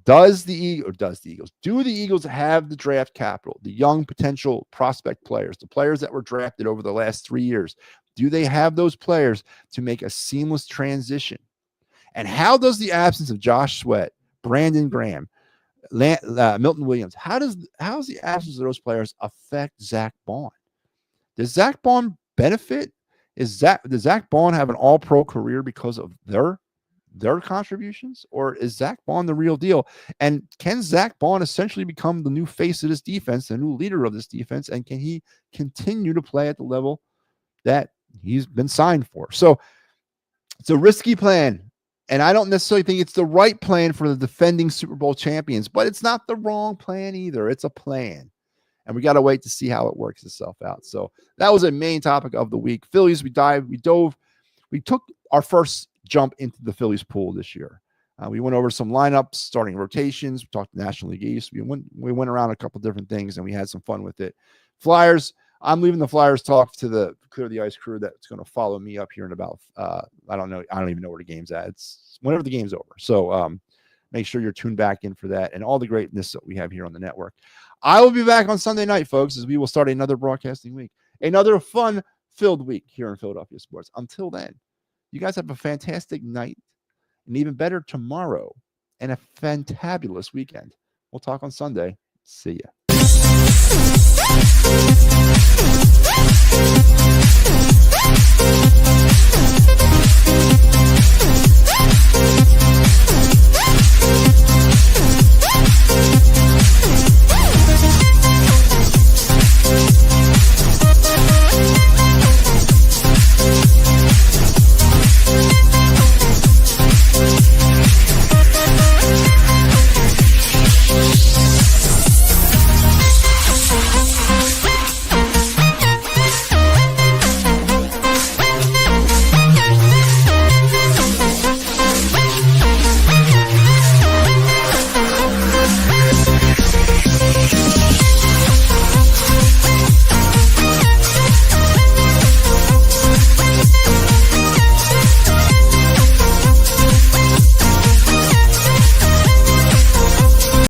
Do the Eagles have the draft capital, the young potential prospect players, the players that were drafted over the last 3 years? Do they have those players to make a seamless transition? And how does the absence of Josh Sweat, Brandon Graham, Milton Williams, how does the absence of those players affect Zach Baun? Does Zach Baun benefit? Does Zach Baun have an all-pro career because of their contributions, or is Zach Baun the real deal? And can Zach Baun essentially become the new face of this defense, the new leader of this defense? And can he continue to play at the level that he's been signed for? So it's a risky plan, and I don't necessarily think it's the right plan for the defending Super Bowl champions, but it's not the wrong plan either. It's a plan, and we got to wait to see how it works itself out. So that was a main topic of the week. Phillies, we took our first jump into the Phillies pool this year. We went over some lineups, starting rotations. We talked National League East. We went around a couple different things, and we had some fun with it. Flyers, I'm leaving the Flyers talk to the Clear the Ice crew that's going to follow me up here in about, I don't know. I don't even know where the game's at. It's whenever the game's over. So make sure you're tuned back in for that and all the greatness that we have here on the network. I will be back on Sunday night, folks, as we will start another broadcasting week, another fun-filled week here in Philadelphia sports. Until then, you guys have a fantastic night, and even better tomorrow, and a fantabulous weekend. We'll talk on Sunday. See ya.